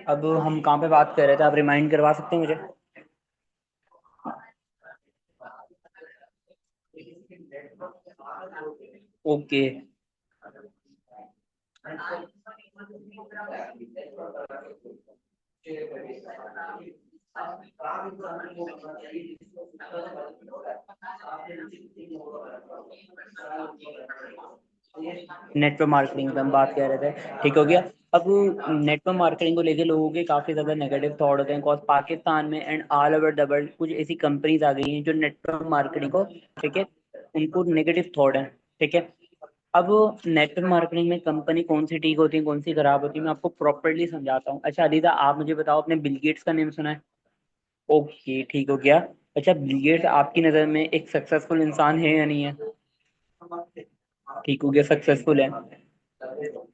अब हम कहाँ पे बात कर रहे थे, आप रिमाइंड करवा सकते हैं मुझे? ओके। नेटवर्क मार्केटिंग पे हम बात कर रहे थे, ठीक हो गया। अब नेटवर्क मार्केटिंग को लेके लोगों के काफी ज्यादा नेगेटिव थॉट होते हैं, बिकॉज पाकिस्तान में and all over the world कुछ ऐसी कंपनीज आ गई हैं जो नेटवर्क मार्केटिंग को, ठीक है, उनको नेगेटिव थॉट है, ठीक है। अब नेटवर्क मार्केटिंग में कंपनी कौन सी ठीक होती है कौन सी खराब होती है, मैं आपको प्रॉपरली समझाता हूँ। अच्छा अलीदा, आप मुझे बताओ, आपने बिल गेट्स का नाम सुना है? ओके, ठीक हो गया। अच्छा, बिल गेट्स आपकी नज़र में एक सक्सेसफुल इंसान है या नहीं है? ठीक हो गया, सक्सेसफुल है।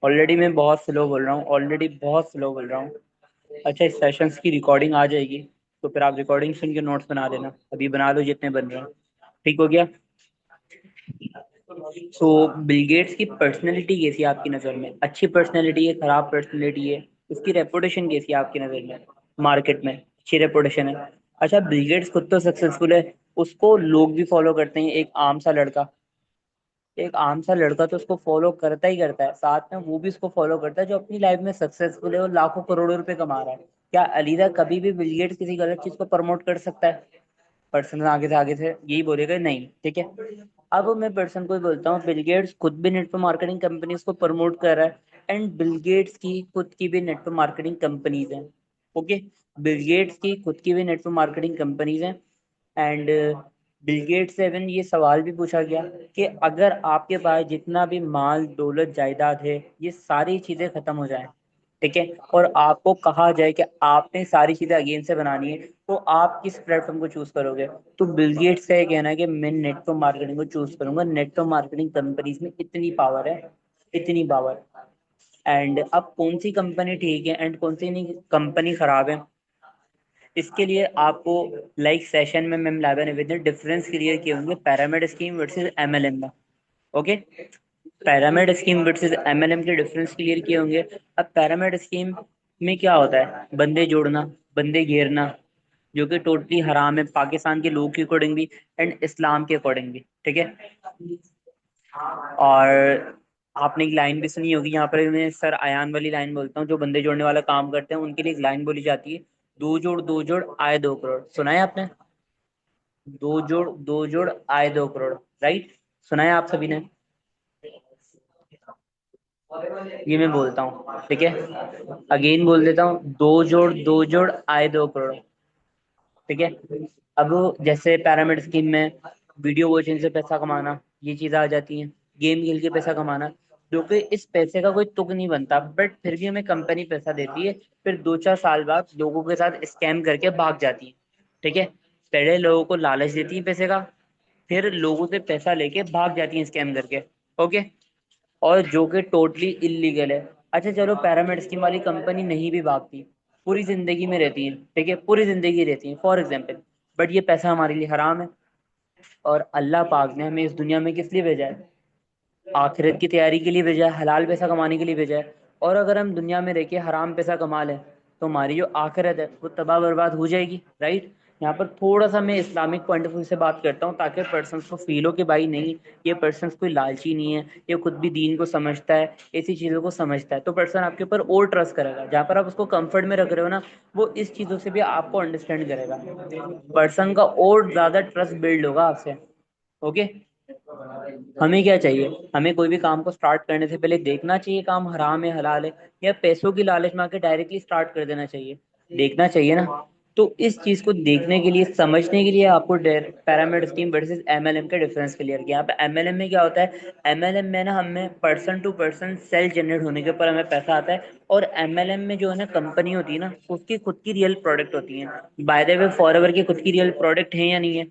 ऑलरेडी मैं बहुत स्लो बोल रहा हूँ, ऑलरेडी बहुत स्लो बोल रहा हूँ। अच्छा, इस सेशंस की रिकॉर्डिंग आ जाएगी, तो फिर आप रिकॉर्डिंग सुन के नोट्स बना देना, अभी बना लो जितने बन रहे हैं। ठीक हो गया। सो बिल गेट्स की पर्सनैलिटी कैसी है आपकी नज़र में? अच्छी पर्सनैलिटी है, खराब पर्सनैलिटी है? उसकी रेपुटेशन कैसी है आपकी नज़र में? मार्केट में अच्छी रेपुटेशन है। अच्छा, बिल गेट्स खुद तो सक्सेसफुल है, उसको लोग भी फॉलो करते हैं। एक आम सा लड़का तो उसको फॉलो करता ही करता है, साथ में वो भी उसको फॉलो करता है जो अपनी लाइफ में सक्सेसफुल है और लाखों करोड़ों रुपए कमा रहा है। क्या अलीदा कभी भी बिल गेट्स किसी गलत चीज को प्रमोट कर सकता है? पर्सन आगे से यही बोलेगा नहीं, ठीक है। अब मैं पर्सन को ही बोलता हूँ, बिल गेट्स खुद भी नेटवर्क मार्केटिंग कंपनीज को प्रमोट कर रहा है, एंड बिल गेट्स की खुद की भी नेटवर्क मार्केटिंग कंपनीज हैं। ओके, बिल गेट्स की खुद की भी नेटवर्क मार्केटिंग कंपनीज हैं। एंड बिल गेट्स से इवन ये सवाल भी पूछा गया कि अगर आपके पास जितना भी माल दौलत जायदाद है, ये सारी चीजें खत्म हो जाएं, ठीक है, और आपको कहा जाए कि आपने सारी चीजें अगेन से बनानी है, तो आप किस प्लेटफॉर्म को चूज करोगे? तो बिल गेट्स का ये कहना है कि मैं नेटवर्क मार्केटिंग को चूज करूंगा, नेटवर्क मार्केटिंग कंपनीज में इतनी पावर है, इतनी पावर। एंड अब कौन सी कंपनी ठीक है एंड कौन सी नहीं कंपनी खराब है, इसके लिए आपको लाइक सेशन में मैम लाइव ने विद डिफरेंस क्लियर किए होंगे पैरामिड स्कीम वर्सेस एमएलएम में। Okay, pyramid scheme versus MLM के डिफरेंस क्लियर किए होंगे। अब पैरामिड स्कीम में क्या होता है? बंदे जोड़ना, बंदे घेरना, जो कि टोटली हराम है पाकिस्तान के लोग के अकॉर्डिंग भी एंड इस्लाम के अकॉर्डिंग भी, ठीक है। और आपने एक लाइन भी सुनी होगी, यहाँ पर मैं सर अयान वाली लाइन बोलता हूँ, जो बंदे जोड़ने वाला काम करते हैं उनके लिए एक लाइन बोली जाती है, दो जोड़ आए 2 करोड़। सुना है आपने? दो जोड़ आए 2 करोड़, राइट? सुना है आप सभी ने? ये मैं बोलता हूँ, ठीक है, अगेन बोल देता हूँ, दो जोड़ आए 2 करोड़, ठीक है। अब जैसे पैरामिड स्कीम में वीडियो वॉचिंग से पैसा कमाना, ये चीजें आ जाती हैं, गेम खेल के पैसा कमाना, जो कि इस पैसे का कोई तुक नहीं बनता, बट फिर भी हमें कंपनी पैसा देती है, फिर 2-4 साल बाद लोगों के साथ स्कैम करके भाग जाती है, ठीक है। पहले लोगों को लालच देती है पैसे का, फिर लोगों से पैसा लेके भाग जाती है स्कैम करके। ओके, और जो कि टोटली इलीगल है। अच्छा चलो, पैरामिड स्कीम वाली कंपनी नहीं भी भागती, पूरी जिंदगी में रहती है, ठीक है, पूरी जिंदगी रहती है फॉर एग्जाम्पल, बट ये पैसा हमारे लिए हराम है, और अल्लाह पाक ने हमें इस दुनिया में किस लिए भेजा है? आखिरत की तैयारी के लिए भेजा है, हलाल पैसा कमाने के लिए भेजा है। और अगर हम दुनिया में रह के हराम पैसा कमा लें, तो हमारी जो आखिरत है वो तबाह बर्बाद हो जाएगी, राइट? यहाँ पर थोड़ा सा मैं इस्लामिक पॉइंट ऑफ व्यू से बात करता हूँ, ताकि पर्सन को फील हो कि भाई नहीं, ये पर्सन कोई लालची नहीं है, ये खुद भी दीन को समझता है, ऐसी चीज़ों को समझता है, तो पर्सन आपके ऊपर और ट्रस्ट करेगा। जहाँ पर आप उसको कंफर्ट में रख रहे हो ना, वो इस चीज़ों से भी आपको अंडरस्टैंड करेगा, पर्सन का और ज़्यादा ट्रस्ट बिल्ड होगा आपसे। ओके, हमें क्या चाहिए? हमें कोई भी काम को स्टार्ट करने से पहले देखना चाहिए काम हराम है हलाल है, या पैसों की लालच में आके डायरेक्टली स्टार्ट कर देना चाहिए? देखना चाहिए ना। तो इस चीज को देखने के लिए, समझने के लिए आपको पैरामिड स्कीम वर्सेस एमएलएम का डिफरेंस क्लियर किया। यहाँ पे एमएलएम में क्या होता है? एमएलएम में ना हमें person to person sale generate होने के ऊपर हमें पैसा आता है, और एमएलएम में जो है ना कंपनी होती है ना, उसकी खुद की रियल प्रोडक्ट होती है। बाय द वे, फॉरएवर की खुद की रियल प्रोडक्ट है या नहीं है?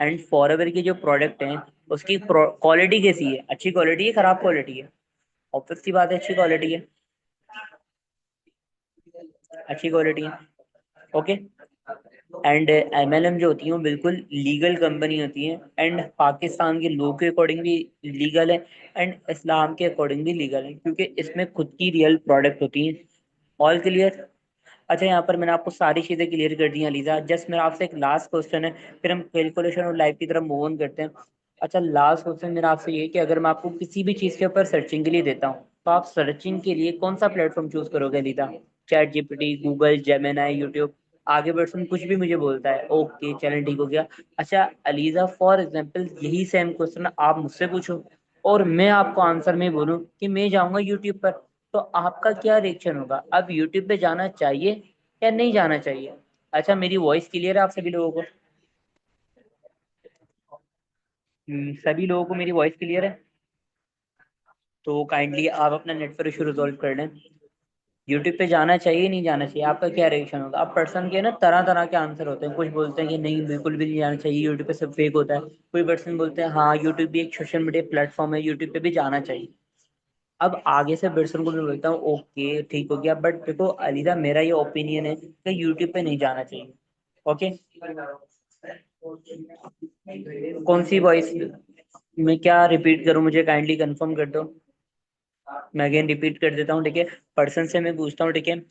एंड फॉरएवर की जो प्रोडक्ट हैं, उसकी क्वालिटी कैसी है? अच्छी क्वालिटी है, खराब क्वालिटी है? ऑब्वियस सी बात है, अच्छी क्वालिटी है, अच्छी क्वालिटी है। ओके, एंड एमएलएम जो होती है वो बिल्कुल लीगल कंपनी होती है, एंड पाकिस्तान के लॉ के अकॉर्डिंग भी लीगल है, एंड इस्लाम के अकॉर्डिंग भी लीगल है, क्योंकि इसमें खुद की रियल प्रोडक्ट होती है। All clear? अच्छा, यहाँ पर मैंने आपको सारी चीज़ें क्लियर कर दी हैं लीजा, जस्ट मेरा आपसे एक लास्ट क्वेश्चन है, फिर हम कैलकुलेशन और लाइफ की तरफ मूव ऑन करते हैं। अच्छा, लास्ट क्वेश्चन मेरा आपसे ये है कि अगर मैं आपको किसी भी चीज़ के ऊपर सर्चिंग के लिए देता हूँ तो आप सर्चिंग के लिए कौन सा प्लेटफॉर्म चूज करोगे लीदा? Chat GPT, Google, Gemini, YouTube? आगे पर्सन कुछ भी मुझे बोलता है, ओके चैनल ठीक हो गया। अच्छा अलीजा, फॉर एग्जाम्पल यही सेम क्वेश्चन आप मुझसे पूछो और मैं आपको आंसर में बोलूँ कि मैं जाऊंगा यूट्यूब पर, तो आपका क्या रिएक्शन होगा? अब यूट्यूब पे जाना चाहिए या नहीं जाना चाहिए? अच्छा, मेरी वॉइस क्लियर है आप सभी लोगों को? सभी लोगों को मेरी वॉइस क्लियर है? तो काइंडली आप अपना नेटवर्क इशू रिजॉल्व कर लें। यूट्यूब पे जाना चाहिए नहीं जाना चाहिए, आपका क्या रिएक्शन होगा? अब पर्सन के ना तरह तरह के आंसर होते हैं, कुछ बोलते हैं कि नहीं बिल्कुल भी नहीं जाना चाहिए, यूट्यूब पे सब फेक होता है। कोई पर्सन बोलते हैं हाँ यूट्यूब भी एक सोशल मीडिया प्लेटफॉर्म है, यूट्यूब पे भी जाना चाहिए। अब आगे से पर्सन को भी बोलता हूँ ओके ठीक हो गया, बट देखो अलीदा मेरा ये ओपिनियन है कि यूट्यूब पे नहीं जाना चाहिए। ओके, कौन सी वॉइस मैं क्या रिपीट करूँ, मुझे काइंडली कंफर्म कर दो। मैं अगेन रिपीट कर देता हूँ, ठीक है? पर्सन से मैं पूछता हूँ, ठीक है,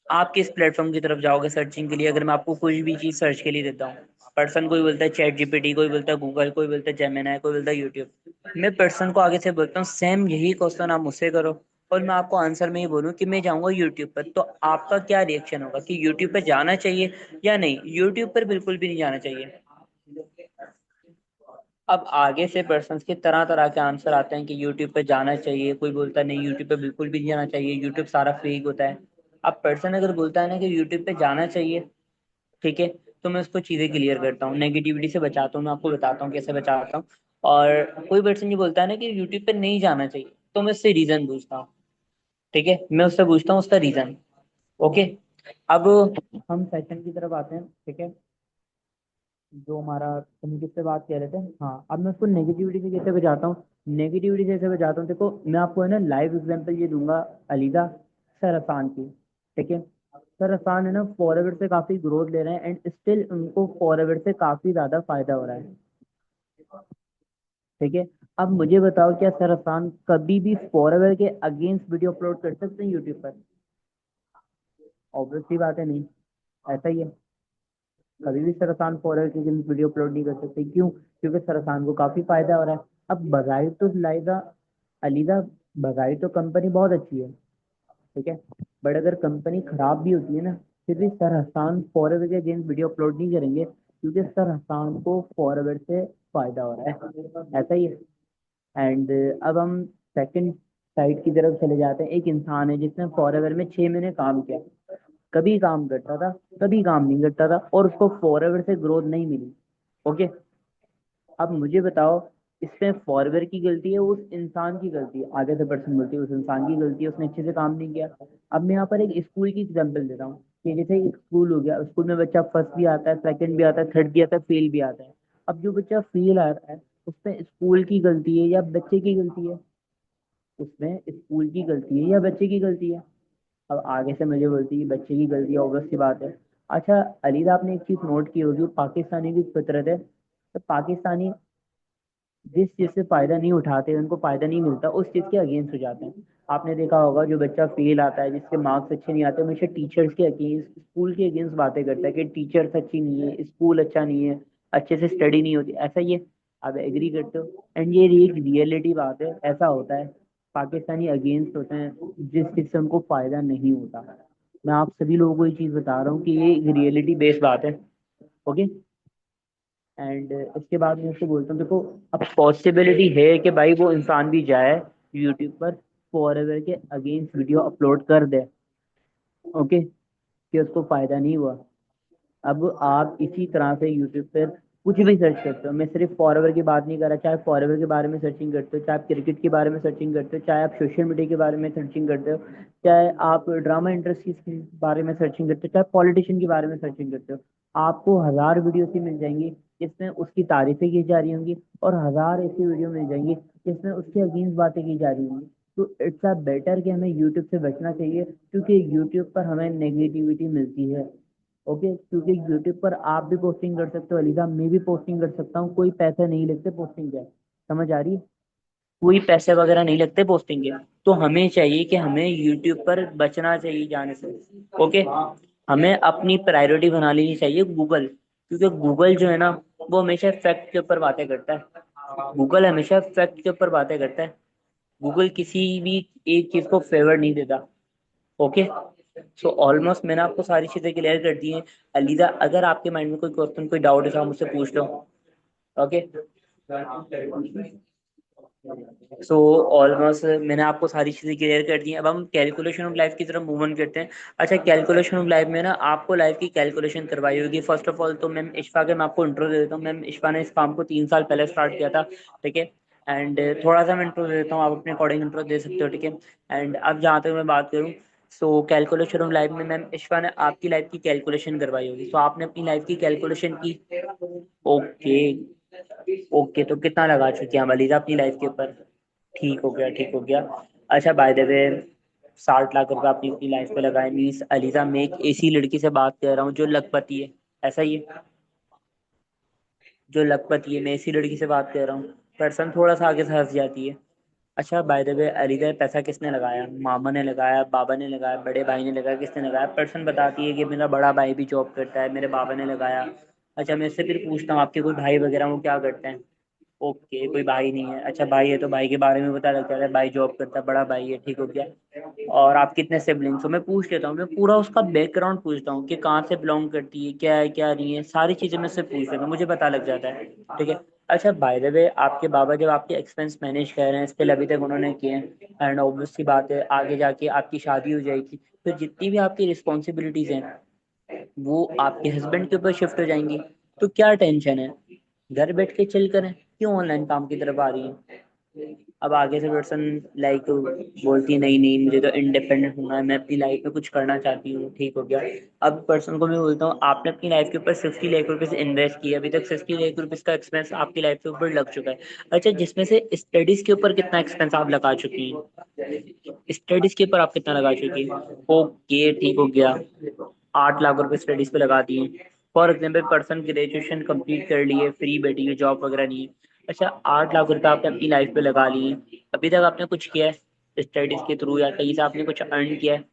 आप किस प्लेटफॉर्म की तरफ जाओगे सर्चिंग के लिए अगर मैं आपको कोई भी चीज सर्च के लिए देता हूँ? पर्सन कोई बोलता है चैट जीपीटी, कोई बोलता है गूगल, कोई बोलता है जेमिनाई, कोई बोलता है यूट्यूब। मैं पर्सन को आगे से बोलता हूँ सेम यही क्वेश्चन आप मुझसे करो और मैं आपको आंसर में ही बोलूँ कि मैं जाऊंगा यूट्यूब पर, तो आपका क्या रिएक्शन होगा कि यूट्यूब पर जाना चाहिए या नहीं? यूट्यूब पर बिल्कुल भी नहीं जाना चाहिए। अब आगे से पर्सन्स के तरह तरह के आंसर आते हैं कि यूट्यूब पे जाना चाहिए, कोई बोलता है नहीं यूट्यूब पे बिल्कुल भी नहीं जाना चाहिए, यूट्यूब सारा फेक होता है। अब पर्सन अगर बोलता है ना कि यूट्यूब पे जाना चाहिए, ठीक है, तो मैं उसको चीज़ें क्लियर करता हूँ, नेगेटिविटी से बचाता हूँ, मैं आपको बताता हूँ कैसे बचाता हूँ। और कोई पर्सन ये बोलता है ना कि यूट्यूब पे नहीं जाना चाहिए, तो मैं उससे रीज़न पूछता हूँ, ठीक है, मैं उससे पूछता हूँ उसका रीज़न। ओके, अब हम सेशन की तरफ आते हैं, ठीक है, जो हमारा हम किससे बात कर रहे थे, हाँ, अब मैं उसको नेगेटिविटी से कैसे बचाता हूँ। नेगेटिविटी से कैसे बचाता हूँ, देखो मैं आपको है ना लाइव एग्जांपल ये दूंगा अलीदा, सर असान की, ठीक है। सर असान है ना फॉरएवर से काफी ग्रोथ ले रहे हैं एंड स्टिल उनको फॉरएवर से काफी ज्यादा फायदा हो रहा है, ठीक है। अब मुझे बताओ क्या सर असान कभी भी फॉरएवर के अगेंस्ट वीडियो अपलोड कर सकते हैं यूट्यूब पर? ऑब्वियसली बात है नहीं, ऐसा ही है। कभी भी सरसान फॉरवर्ड के अगेंस्ट वीडियो अपलोड नहीं कर सकते, क्यों? क्योंकि सरसान को काफी फायदा हो रहा है। अब बजाय तो लाइदा अलीदा, बजाय तो कंपनी बहुत अच्छी है, ठीक है, बट अगर कंपनी खराब भी होती है ना, फिर भी सर हसान फॉरवर्ड के अगेंस्ट वीडियो अपलोड नहीं करेंगे क्योंकि सर हसान को फॉरवर्ड से फायदा हो रहा है, ऐसा ही है। एंड अब हम सेकंड साइड की तरफ चले जाते हैं। एक इंसान है जिसने फॉरएवर में 6 महीने काम किया, कभी काम करता था, कभी काम नहीं करता था और उसको फॉरएवर से ग्रोथ नहीं मिली। ओके, अब मुझे बताओ इसमें फॉरएवर की गलती है उस इंसान की गलती है? आगे से पर्सन बोलती है उस इंसान की गलती है, उसने अच्छे से काम नहीं किया। अब मैं यहाँ पर एक स्कूल की एग्जांपल देता हूँ कि जैसे एक स्कूल हो गया, स्कूल में बच्चा फर्स्ट भी आता है, सेकंड भी आता है, थर्ड भी आता है, फेल भी आता है। अब जो बच्चा फेल आता है उसमें स्कूल की गलती है या बच्चे की गलती है? उसमें स्कूल की गलती है या बच्चे की गलती है? अब आगे से मुझे बोलती है बच्चे की गलती है, ऑब्वियस सी बात है। अच्छा अलीदा, आपने एक चीज नोट की होगी, पाकिस्तानी की फितरत है, तो पाकिस्तानी जिस चीज से फायदा नहीं उठाते, उनको फायदा नहीं मिलता, उस चीज के अगेंस्ट हो जाते हैं। आपने देखा होगा जो बच्चा फेल आता है, जिसके मार्क्स अच्छे नहीं आते, हमेशा टीचर्स के अगेंस्ट, स्कूल के अगेंस्ट बातें करता है कि टीचर्स अच्छी नहीं है, स्कूल अच्छा नहीं है, अच्छे से स्टडी नहीं होती, ऐसा ही है। आप एग्री करते हो? एंड ये एक रियलिटी बात है, ऐसा होता है। पाकिस्तानी अगेंस्ट होते हैं जिस चीज से उनको फायदा नहीं होता। मैं आप सभी लोगों को ये चीज बता रहा हूँ कि ये एक रियलिटी बेस्ड बात है। ओके, एंड इसके बाद मैं उसको बोलता हूँ देखो, अब पॉसिबिलिटी है कि भाई वो इंसान भी जाए यूट्यूब पर फॉरएवर के अगेंस्ट वीडियो अपलोड कर दे, ओके, कि उसको फायदा नहीं हुआ। अब आप इसी तरह से यूट्यूब पर कुछ भी सर्च करते हो, मैं सिर्फ फॉरएवर की बात नहीं कर रहा, चाहे फॉरएवर के बारे में सर्चिंग करते हो, चाहे आप क्रिकेट के बारे में सर्चिंग करते हो, चाहे आप सोशल मीडिया के बारे में सर्चिंग करते हो, चाहे आप ड्रामा इंडस्ट्री के बारे में सर्चिंग करते हो, चाहे पॉलिटिशियन के बारे में सर्चिंग करते हो, आपको हजार वीडियो ही मिल जाएंगी जिसमें उसकी तारीफें की जा रही होंगी और हजार ऐसी वीडियो मिल जाएंगी जिसमें उसके अगेंस्ट बातें की जा रही होंगी। तो इट्स अ बेटर कि हमें यूट्यूब से बचना चाहिए, क्योंकि यूट्यूब पर हमें नेगेटिविटी मिलती है। ओके, क्योंकि यूट्यूब पर आप भी पोस्टिंग कर सकते हो अलीजा, मैं भी पोस्टिंग कर सकता हूँ, कोई पैसे नहीं लगते पोस्टिंग के, समझ आ रही है? कोई पैसे वगैरह नहीं लगते पोस्टिंग के। तो हमें चाहिए कि हमें यूट्यूब पर बचना चाहिए जाने से। ओके, हमें अपनी प्रायोरिटी बना लेनी चाहिए गूगल, क्योंकि गूगल जो है ना वो हमेशा फैक्ट के ऊपर बातें करता है। गूगल हमेशा फैक्ट के ऊपर बातें करता है। गूगल किसी भी एक चीज को फेवर नहीं देता। ओके। सो ऑलमोस्ट मैंने आपको सारी चीजें क्लियर कर दी हैं। अलीजा, अगर आपके माइंड में कोई क्वेश्चन कोई डाउट है तो आप मुझसे पूछ लो। ओके। सो ऑलमोस्ट मैंने आपको सारी चीजें क्लियर कर दी हैं। अब हम कैलकुलेशन ऑफ लाइफ की तरफ मूव ऑन करते हैं। अच्छा, कैलकुलेशन ऑफ लाइफ में ना आपको लाइफ की कैलकुलेशन करवाई होगी। फर्स्ट ऑफ ऑल तो मैम इशफा के मैं आपको इंट्रो दे देता हूँ। मैम इशफा ने इस काम को 3 साल पहले स्टार्ट किया था। ठीक है। एंड थोड़ा सा मैं इंट्रो दे देता हूँ, आप अपने अकॉर्डिंग इंट्रो दे सकते हो। ठीक है। एंड अब जहाँ तक मैं बात करूँ, सो कैलकुलेशन ऑफ लाइफ में मैम इशफा ने आपकी लाइफ की कैलकुलेशन करवाई होगी। सो आपने अपनी लाइफ की कैलकुलेशन की। ओके। ओके, तो कितना लगा चुके हैं वलीदा अपनी लाइफ के ऊपर? ठीक हो गया, ठीक हो गया। अच्छा, बाय द वे 60 लाख रुपए आपने अपनी लाइफ पे लगाए, मीन्स अलीजा मैं एक ऐसी लड़की से बात कर रहा हूँ जो लखपति है, ऐसा ही है? जो लखपति है, मैं ऐसी लड़की से बात कर रहा हूँ। पर्सन थोड़ा सा आगे से हंस जाती है। अच्छा, बाय द वे अलीजा, पैसा किसने लगाया? मामा ने लगाया, बाबा ने लगाया, बड़े भाई ने लगाया, किसने लगाया? पर्सन बताती है कि मेरा बड़ा भाई भी जॉब करता है, मेरे बाबा ने लगाया। अच्छा, मैं इससे फिर पूछता हूँ आपके कोई भाई वगैरह वो क्या करते हैं? ओके, कोई भाई नहीं है। अच्छा, भाई है तो भाई के बारे में पता लगता है, भाई जॉब करता है, बड़ा भाई है, ठीक हो गया। और आप कितने सिबलिंग्स हो? मैं पूछ लेता हूँ, मैं पूरा उसका बैकग्राउंड पूछता हूँ कि कहाँ से बिलोंग करती है, क्या है क्या नहीं है, सारी चीज़ें मैं उससे पूछ लेता हूँ, मुझे पता लग जाता है। ठीक है। अच्छा, बाय द वे आपके बाबा जब आपके एक्सपेंस मैनेज कर रहे हैं, स्टिल अभी तक उन्होंने किए हैं, एंड ऑब्वियस सी बात है आगे जाके आपकी शादी हो जाएगी, तो जितनी भी आपकी रिस्पॉन्सिबिलिटीज़ हैं वो आपके हस्बैंड के ऊपर शिफ्ट हो जाएंगी। तो क्या टेंशन है? घर बैठ के चिल करें, क्यों ऑनलाइन काम की तरफ आ रही है? अब आगे से पर्सन लाइक बोलती है नहीं नहीं मुझे तो इंडिपेंडेंट होना है, मैं अपनी लाइफ में कुछ करना चाहती हूँ, ठीक हो गया। अब पर्सन को मैं बोलता हूँ आपने अपनी लाइफ के ऊपर 50 लाख रुपीज इन्वेस्ट किया, अभी तक 50 लाख रुपीज का एक्सपेंस आपकी लाइफ के ऊपर लग चुका है। अच्छा, जिसमें से स्टडीज के ऊपर कितना एक्सपेंस आप लगा चुकी हैं? स्टडीज के ऊपर आप कितना लगा चुकी हैं? ओके, ठीक हो गया। 8 लाख रुपए स्टडीज पे लगा दिए। For example person graduation complete कर लिए, फ्री बैठी है, जॉब वगैरह नहीं है। अच्छा, 8 लाख रुपए आपने अपनी लाइफ पे लगा लिए, अभी तक आपने कुछ किया है स्टडीज के थ्रू या कहीं से आपने कुछ अर्न किया है?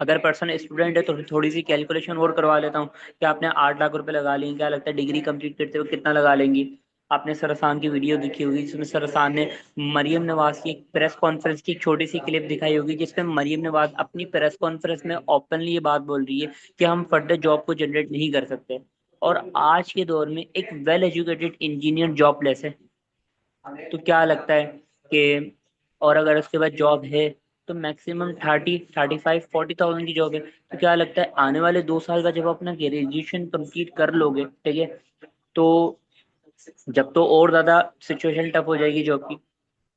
अगर पर्सन स्टूडेंट है तो थोड़ी सी कैलकुलेशन और करवा लेता हूँ कि आपने 8 लाख रुपए लगा लिए, क्या लगता है डिग्री कंप्लीट करते हुए कितना लगा लेंगी? आपने सरसान की वीडियो देखी होगी जिसमें सरसान ने मरियम नवाज की एक प्रेस कॉन्फ्रेंस की एक छोटी सी क्लिप दिखाई होगी, जिसमें मरियम नवाज अपनी प्रेस कॉन्फ्रेंस में ओपनली ये बात बोल रही है कि हम फर्दर जॉब को जनरेट नहीं कर सकते। और आज के दौर में एक वेल एजुकेटेड इंजीनियर जॉबलेस है। तो क्या लगता है कि, और अगर उसके बाद जॉब है तो मैक्सिमम 30, 35, 40 थाउजेंड की जॉब है, तो क्या लगता है आने वाले 2 साल का जब अपना ग्रेजुएशन कंप्लीट कर लोगे, ठीक है, तो जब तो और ज्यादा सिचुएशन टफ हो जाएगी जॉब की।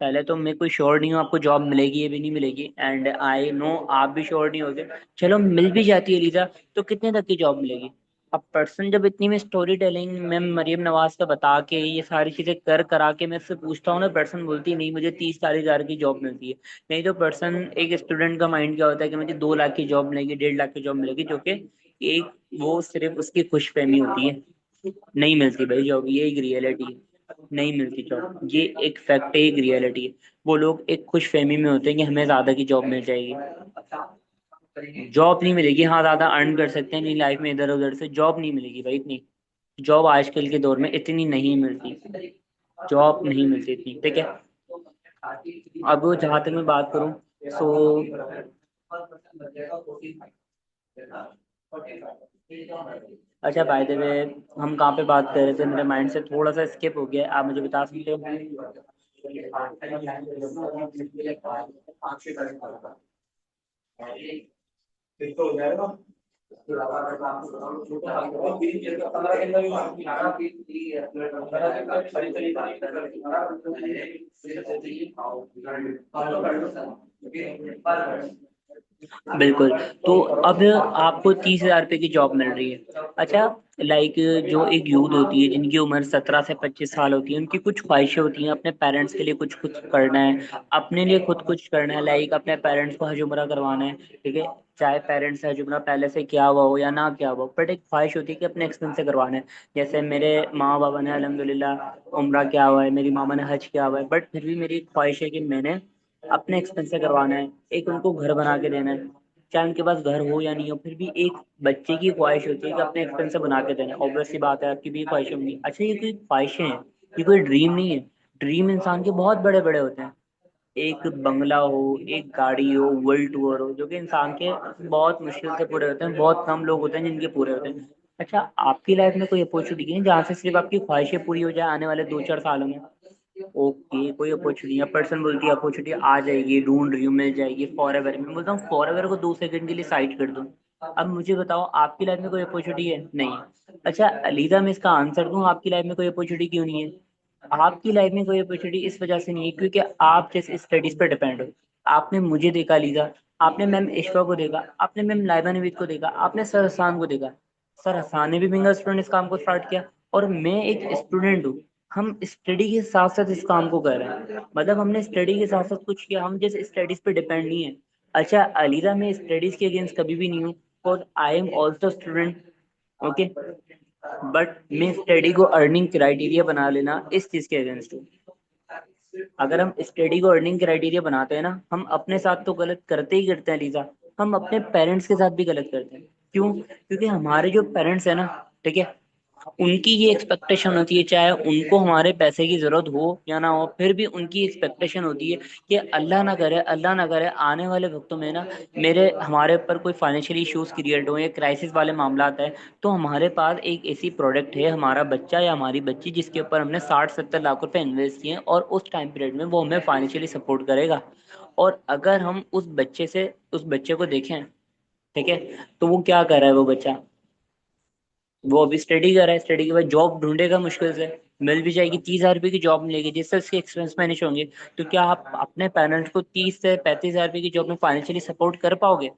पहले तो मैं कोई श्योर नहीं हूँ आपको जॉब मिलेगी या भी नहीं मिलेगी, एंड आई नो आप भी श्योर नहीं होगे। चलो मिल भी जाती है लीजा, तो कितने तक की जॉब मिलेगी? अब पर्सन जब इतनी में स्टोरी टेलिंग मैं मरियम नवाज का बता के ये सारी चीजें कर करा के मैं उससे पूछता हूँ ना, पर्सन बोलती है नहीं मुझे 30-40 हजार की जॉब मिलती है। नहीं तो पर्सन, एक स्टूडेंट का माइंड क्या होता है कि मुझे 2 लाख की जॉब मिलेगी, 1.5 लाख की जॉब मिलेगी, जो कि एक वो सिर्फ उसकी खुशफहमी होती है। नहीं मिलती भाई जॉब, ये एक रियलिटी है। नहीं मिलती जॉब, ये एक फैक्ट है, एक रियलिटी है। वो लोग एक खुश फहमी में होते हैं कि हमें ज्यादा की जॉब मिल जाएगी। जॉब नहीं मिलेगी, हाँ ज्यादा अर्न कर सकते हैं अपनी लाइफ में इधर उधर से, जॉब नहीं मिलेगी भाई इतनी। जॉब आजकल के दौर में इतनी नहीं मिलती, जॉब नहीं मिलती इतनी, ठीक है। अब जहाँ तक मैं बात करूँ, सो अच्छा, बाय द वे हम कहाँ पे बात कर रहे थे? मेरे माइंड से थोड़ा सा स्किप हो गया, आप मुझे बता सकते हो? बिल्कुल। तो अब आपको 30 हजार रुपये की जॉब मिल रही है। अच्छा, लाइक जो एक यूथ होती है जिनकी उम्र 17 से 25 साल होती है, उनकी कुछ ख्वाहिशें होती हैं अपने पेरेंट्स के लिए कुछ कुछ करना है, अपने लिए खुद कुछ करना है, लाइक अपने पेरेंट्स को हज उम्रा करवाना है, ठीक है। चाहे पेरेंट्स हज उम्रा पहले से किया हुआ हो या ना किया हुआ हो, बट एक ख्वाहिश होती है कि अपने एक्सपेंस से करवाना है। जैसे मेरे माँ बाबा ने अल्हम्दुलिल्लाह उम्रा किया हुआ है, मेरी मामा ने हज किया हुआ है, बट फिर भी मेरी ख्वाहिश है कि मैंने अपने एक्सपेंस से करवाना है, एक उनको घर बना के देना है। चाहे उनके पास घर हो या नहीं हो, फिर भी एक बच्चे की ख्वाहिश होती है कि अपने एक्सपेंस से बना के देना। ऑब्वियसली बात है, आपकी भी ख्वाहिश होंगी। अच्छा, ये कोई ख्वाहिशें हैं, ये कोई ड्रीम नहीं है। ड्रीम इंसान के बहुत बड़े बड़े होते हैं। एक बंगला हो, एक गाड़ी हो, वर्ल्ड टूर हो, जो कि इंसान के बहुत मुश्किल से पूरे होते हैं। बहुत कम लोग होते हैं जिनके पूरे होते हैं। अच्छा, आपकी लाइफ में कोई अपॉर्चुनिटी है जहाँ से सिर्फ आपकी ख्वाहिशें पूरी हो जाए आने वाले 2-4 सालों में? ओके, कोई अपॉर्चुनिटी है, पर्सन बोलती है अपॉर्चुनिटी आ जाएगी, ढूंढ रही हूँ, मिल जाएगी फॉरएवर। मैं बोलता हूँ फॉरएवर को 2 सेकंड के लिए साइड कर दूँ। अब मुझे बताओ, आपकी लाइफ में कोई अपॉर्चुनिटी है? नहीं है। अच्छा अलीजा, मैं इसका आंसर दूँ, आपकी लाइफ में कोई अपॉर्चुनिटी क्यों नहीं है? आपकी लाइफ में कोई अपॉर्चुनिटी इस वजह से नहीं है क्योंकि आप जिस स्टडीज पर डिपेंड हो। आपने मुझे देखा लीजा, आपने मैम इश्वा को देखा, आपने मैम लाइबा नवीद को देखा, आपने सर हसान को देखा। सर हसान ने भी बिंगा स्टूडेंट इस काम को स्टार्ट किया, और मैं एक स्टूडेंट हूँ। हम स्टडी के साथ साथ इस काम को कर रहे हैं, मतलब हमने स्टडी के साथ साथ कुछ किया, हम जिस स्टडीज पे डिपेंड नहीं है। अच्छा अलीजा, मैं स्टडीज के अगेंस्ट कभी भी नहीं हूँ, और I am also student. Okay, but मैं स्टडी को अर्निंग क्राइटेरिया बना लेना इस चीज के अगेंस्ट हूँ। अगर हम स्टडी को अर्निंग क्राइटेरिया बनाते हैं ना, हम अपने साथ तो गलत करते ही करते हैं लीजा, हम अपने पेरेंट्स के साथ भी गलत करते हैं। क्यों? क्योंकि हमारे जो पेरेंट्स है ना, ठीक है, उनकी ये एक्सपेक्टेशन होती है, चाहे उनको हमारे पैसे की जरूरत हो या ना हो, फिर भी उनकी एक्सपेक्टेशन होती है कि अल्लाह ना करे, अल्लाह ना करे आने वाले वक्तों में ना मेरे हमारे ऊपर कोई फाइनेंशियल इश्यूज क्रिएट हो या क्राइसिस वाले मामला है, तो हमारे पास एक ऐसी प्रोडक्ट है, हमारा बच्चा या हमारी बच्ची, जिसके ऊपर हमने 60-70 लाख रुपए इन्वेस्ट किए हैं, और उस टाइम पीरियड में वो हमें फाइनेंशियली सपोर्ट करेगा। और अगर हम उस बच्चे को देखें, ठीक है, तो वो क्या कर रहा है वो बच्चा? वो अभी स्टडी कर रहा है, स्टडी के बाद जॉब ढूंढेगा मुश्किल से, मिल भी जाएगी, 30,000 रुपये की जॉब मिलेगी जिससे उसके एक्सपेंस मैनेज होंगे। तो क्या आप अपने पेरेंट्स को 30 से 35 हजार रुपये की जॉब में फाइनेंशियली सपोर्ट कर पाओगे?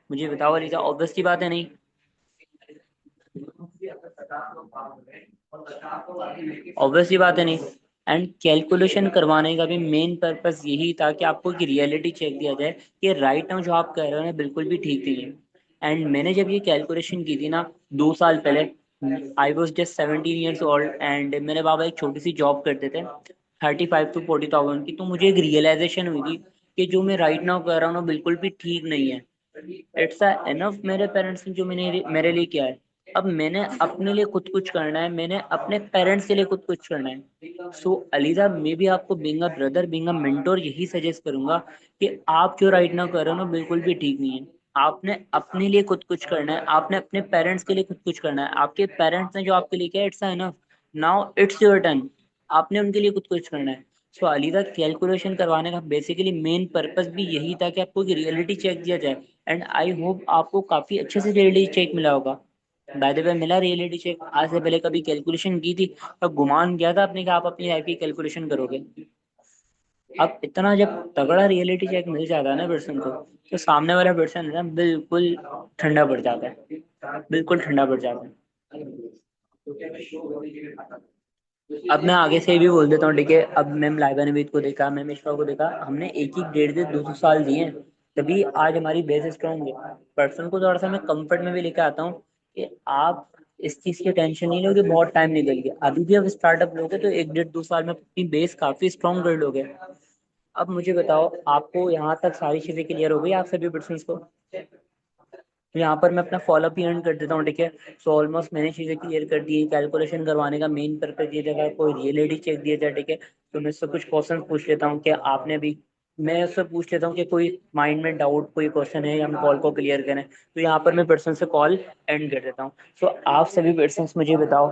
मुझे बताओ अलीजा, ऑब्वियस की बात है नहीं? ऑब्वियस ही बात है नहीं। एंड कैलकुलेशन करवाने का भी मेन पर्पस यही था कि आपको एक रियलिटी चेक दिया जाए कि राइट नाउ जो आप कर रहे हो ना बिल्कुल भी ठीक नहीं है। एंड मैंने जब ये कैलकुलेशन की थी ना 2 साल पहले, I was just 17 years old, and मेरे बाबा एक छोटी सी जॉब करते थे, 35 to 40 थाउजेंड की। तो मुझे एक रियलाइजेशन हुई थी कि जो मैं राइट नाउ कर रहा हूँ ना बिल्कुल भी ठीक नहीं है। इट्स एनफ मेरे पेरेंट्स ने जो मैंने मेरे लिए किया है। अब मैंने अपने लिए खुद कुछ करना है, मैंने अपने पेरेंट्स के लिए खुद कुछ करना है। सो अलीजा, मैं भी आपको being a brother, being a mentor यही सजेस्ट करूंगा कि आप जो राइट नाउ कर रहे हो ना बिल्कुल भी ठीक नहीं है। आपने अपने लिए खुद कुछ करना है, आपने अपने पेरेंट्स के लिए खुद कुछ करना है। आपके पेरेंट्स ने जो आपके लिए किया, it's enough. Now it's your turn. आपने उनके लिए खुद कुछ करना है। सो अलीजा, कैलकुलेशन करवाने का बेसिकली मेन पर्पस भी यही था कि आपको एक रियलिटी चेक दिया जाए। एंड आई होप आपको काफी अच्छे से रियलिटी चेक मिला होगा। बाय द वे, मिला रियलिटी चेक? आज से पहले कभी कैलकुलेशन की थी? और गुमान किया था आपने कि आप अपनी लाइफ की कैलकुलेशन करोगे? अब इतना जब तगड़ा रियलिटी चेक मिल जाता है ना पर्सन को, तो सामने वाला पर्सन है ना बिल्कुल ठंडा पड़ जाता है, बिल्कुल ठंडा पड़ जाता है। अब मैं आगे से भी बोल देता हूँ, ठीक है, अब मैम लाइबा नवीद को देखा, मैम इशफा को देखा, हमने एक ही 1.5 से 2 साल दिए हैं, तभी आज हमारी बेस स्ट्रॉन्ग है। पर्सन को थोड़ा सा मैं कंफर्ट में भी लेके आता हूँ कि आप इस चीज की टेंशन नहीं लो कि बहुत टाइम निकल गया। अभी भी अब स्टार्टअप लोगे तो 1-1.5 2 साल में अपनी बेस काफी स्ट्रॉन्ग कर लोगे। अब मुझे बताओ, आपको यहाँ तक सारी चीजें क्लियर हो गई आप सभी पर्सन को? तो यहाँ पर मैं अपना फॉलोअप ही एंड कर देता हूँ, ठीक है। सो ऑलमोस्ट मैंने चीजें क्लियर कर दी। कैलकुलेशन करवाने का मेन पर्पज ये जगह कोई रियलिटी चेक दिया जाए, ठीक है। तो मैं उससे कुछ क्वेश्चन पूछ लेता हूँ कि आपने भी, मैं उससे पूछ लेता हूँ कि कोई माइंड में डाउट कोई क्वेश्चन है या हम कॉल को क्लियर करें। तो यहाँ पर मैं पर्सन से कॉल एंड कर देता हूँ। सो आप सभी पर्सन मुझे बताओ,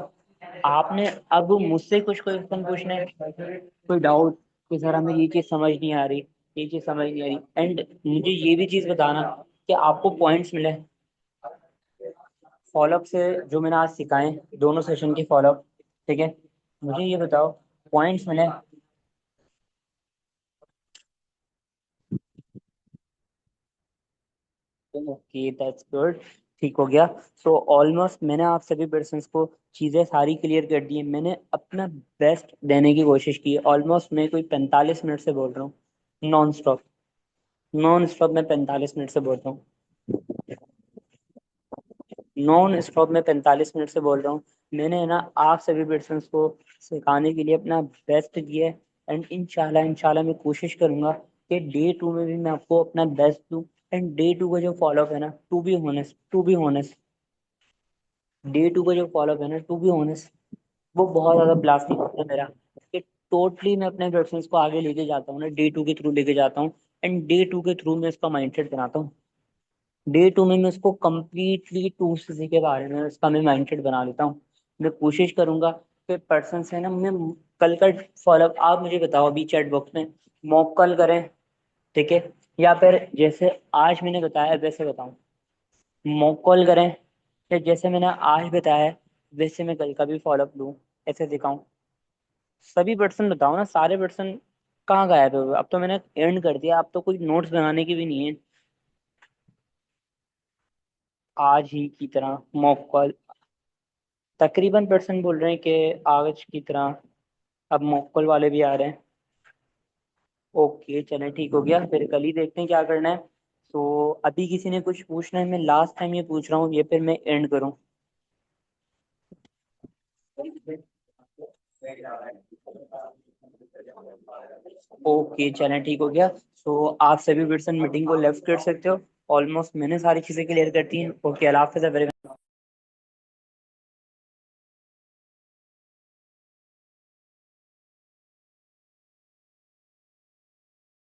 आपने अब मुझसे कुछ क्वेश्चन पूछना है, कोई डाउट कि सर हमें ये चीज समझ नहीं आ रही, ये चीज समझ नहीं आ रही। एंड मुझे ये भी चीज बताना कि आपको पॉइंट्स मिले फॉलोअप से, जो मैंने आज सिखाए दोनों सेशन की फॉलोअप, ठीक है। मुझे ये बताओ, पॉइंट्स मिले? ओके, दैट्स गुड, ठीक हो गया। सो ऑलमोस्ट मैंने आप सभी पर्सन्स को चीज़ें सारी क्लियर कर दी है। मैंने अपना बेस्ट देने की कोशिश की है। ऑलमोस्ट मैं कोई 45 मिनट से बोल रहा हूँ, नॉन स्टॉप। नॉन स्टॉप मैं 45 मिनट से बोल रहा हूँ, नॉन स्टॉप मैं 45 मिनट से बोल रहा हूँ। मैंने ना आप सभी पर्सन्स को सिखाने के लिए अपना बेस्ट दिया है। एंड इंशाल्लाह इंशाल्लाह मैं कोशिश करूंगा कि डे 2 में भी मैं आपको अपना बेस्ट दूँ। एंड डे टू का जो फॉलोअप है ना, to be honest day two का जो फॉलोअप है ना, टू बी ऑनेस्ट, वो बहुत ज्यादा ब्लास्टिंग होता है मेरा। कि टोटली मैं अपने प्रेफरेंस को आगे लेके जाता हूँ ना, डे टू के थ्रू लेके जाता हूँ। एंड डे टू के थ्रू मैं इसका माइंडसेट बनाता हूँ। डे टू में मैं उसको कम्प्लीटली टू सी के बारे में उसका मैं माइंडसेट बना लेता हूँ। मैं कोशिश करूंगा कि पर्सन से ना मैं कल का फॉलोअप, आप मुझे बताओ अभी चैट बॉक्स में मॉक कॉल करें, ठीक है, या फिर जैसे आज मैंने बताया वैसे बताऊं, मॉक कॉल करें, या जैसे मैंने आज बताया है वैसे मैं कल का भी फॉलोअप लूँ, ऐसे दिखाऊं। सभी पर्सन बताओ ना, सारे पर्सन कहाँ गायब है? अब तो मैंने एंड कर दिया, अब तो कोई नोट्स बनाने की भी नहीं है। आज ही की तरह मॉक कॉल, तकरीबन पर्सन बोल रहे हैं कि आज की तरह अब मॉक कॉल वाले भी आ रहे हैं। ओके चलें, ठीक हो गया, फिर कल ही देखते हैं क्या करना है। तो अभी किसी ने कुछ पूछना है? मैं लास्ट टाइम ये पूछ रहा हूँ, ये फिर मैं एंड करूँ। ओके चलें, ठीक हो गया। तो आप सभी पर्सन मीटिंग को लेफ्ट कर सकते हो। ऑलमोस्ट मैंने सारी चीज़ें क्लियर कर दी हैं। ओके, अल्लाह हाफ़िज़।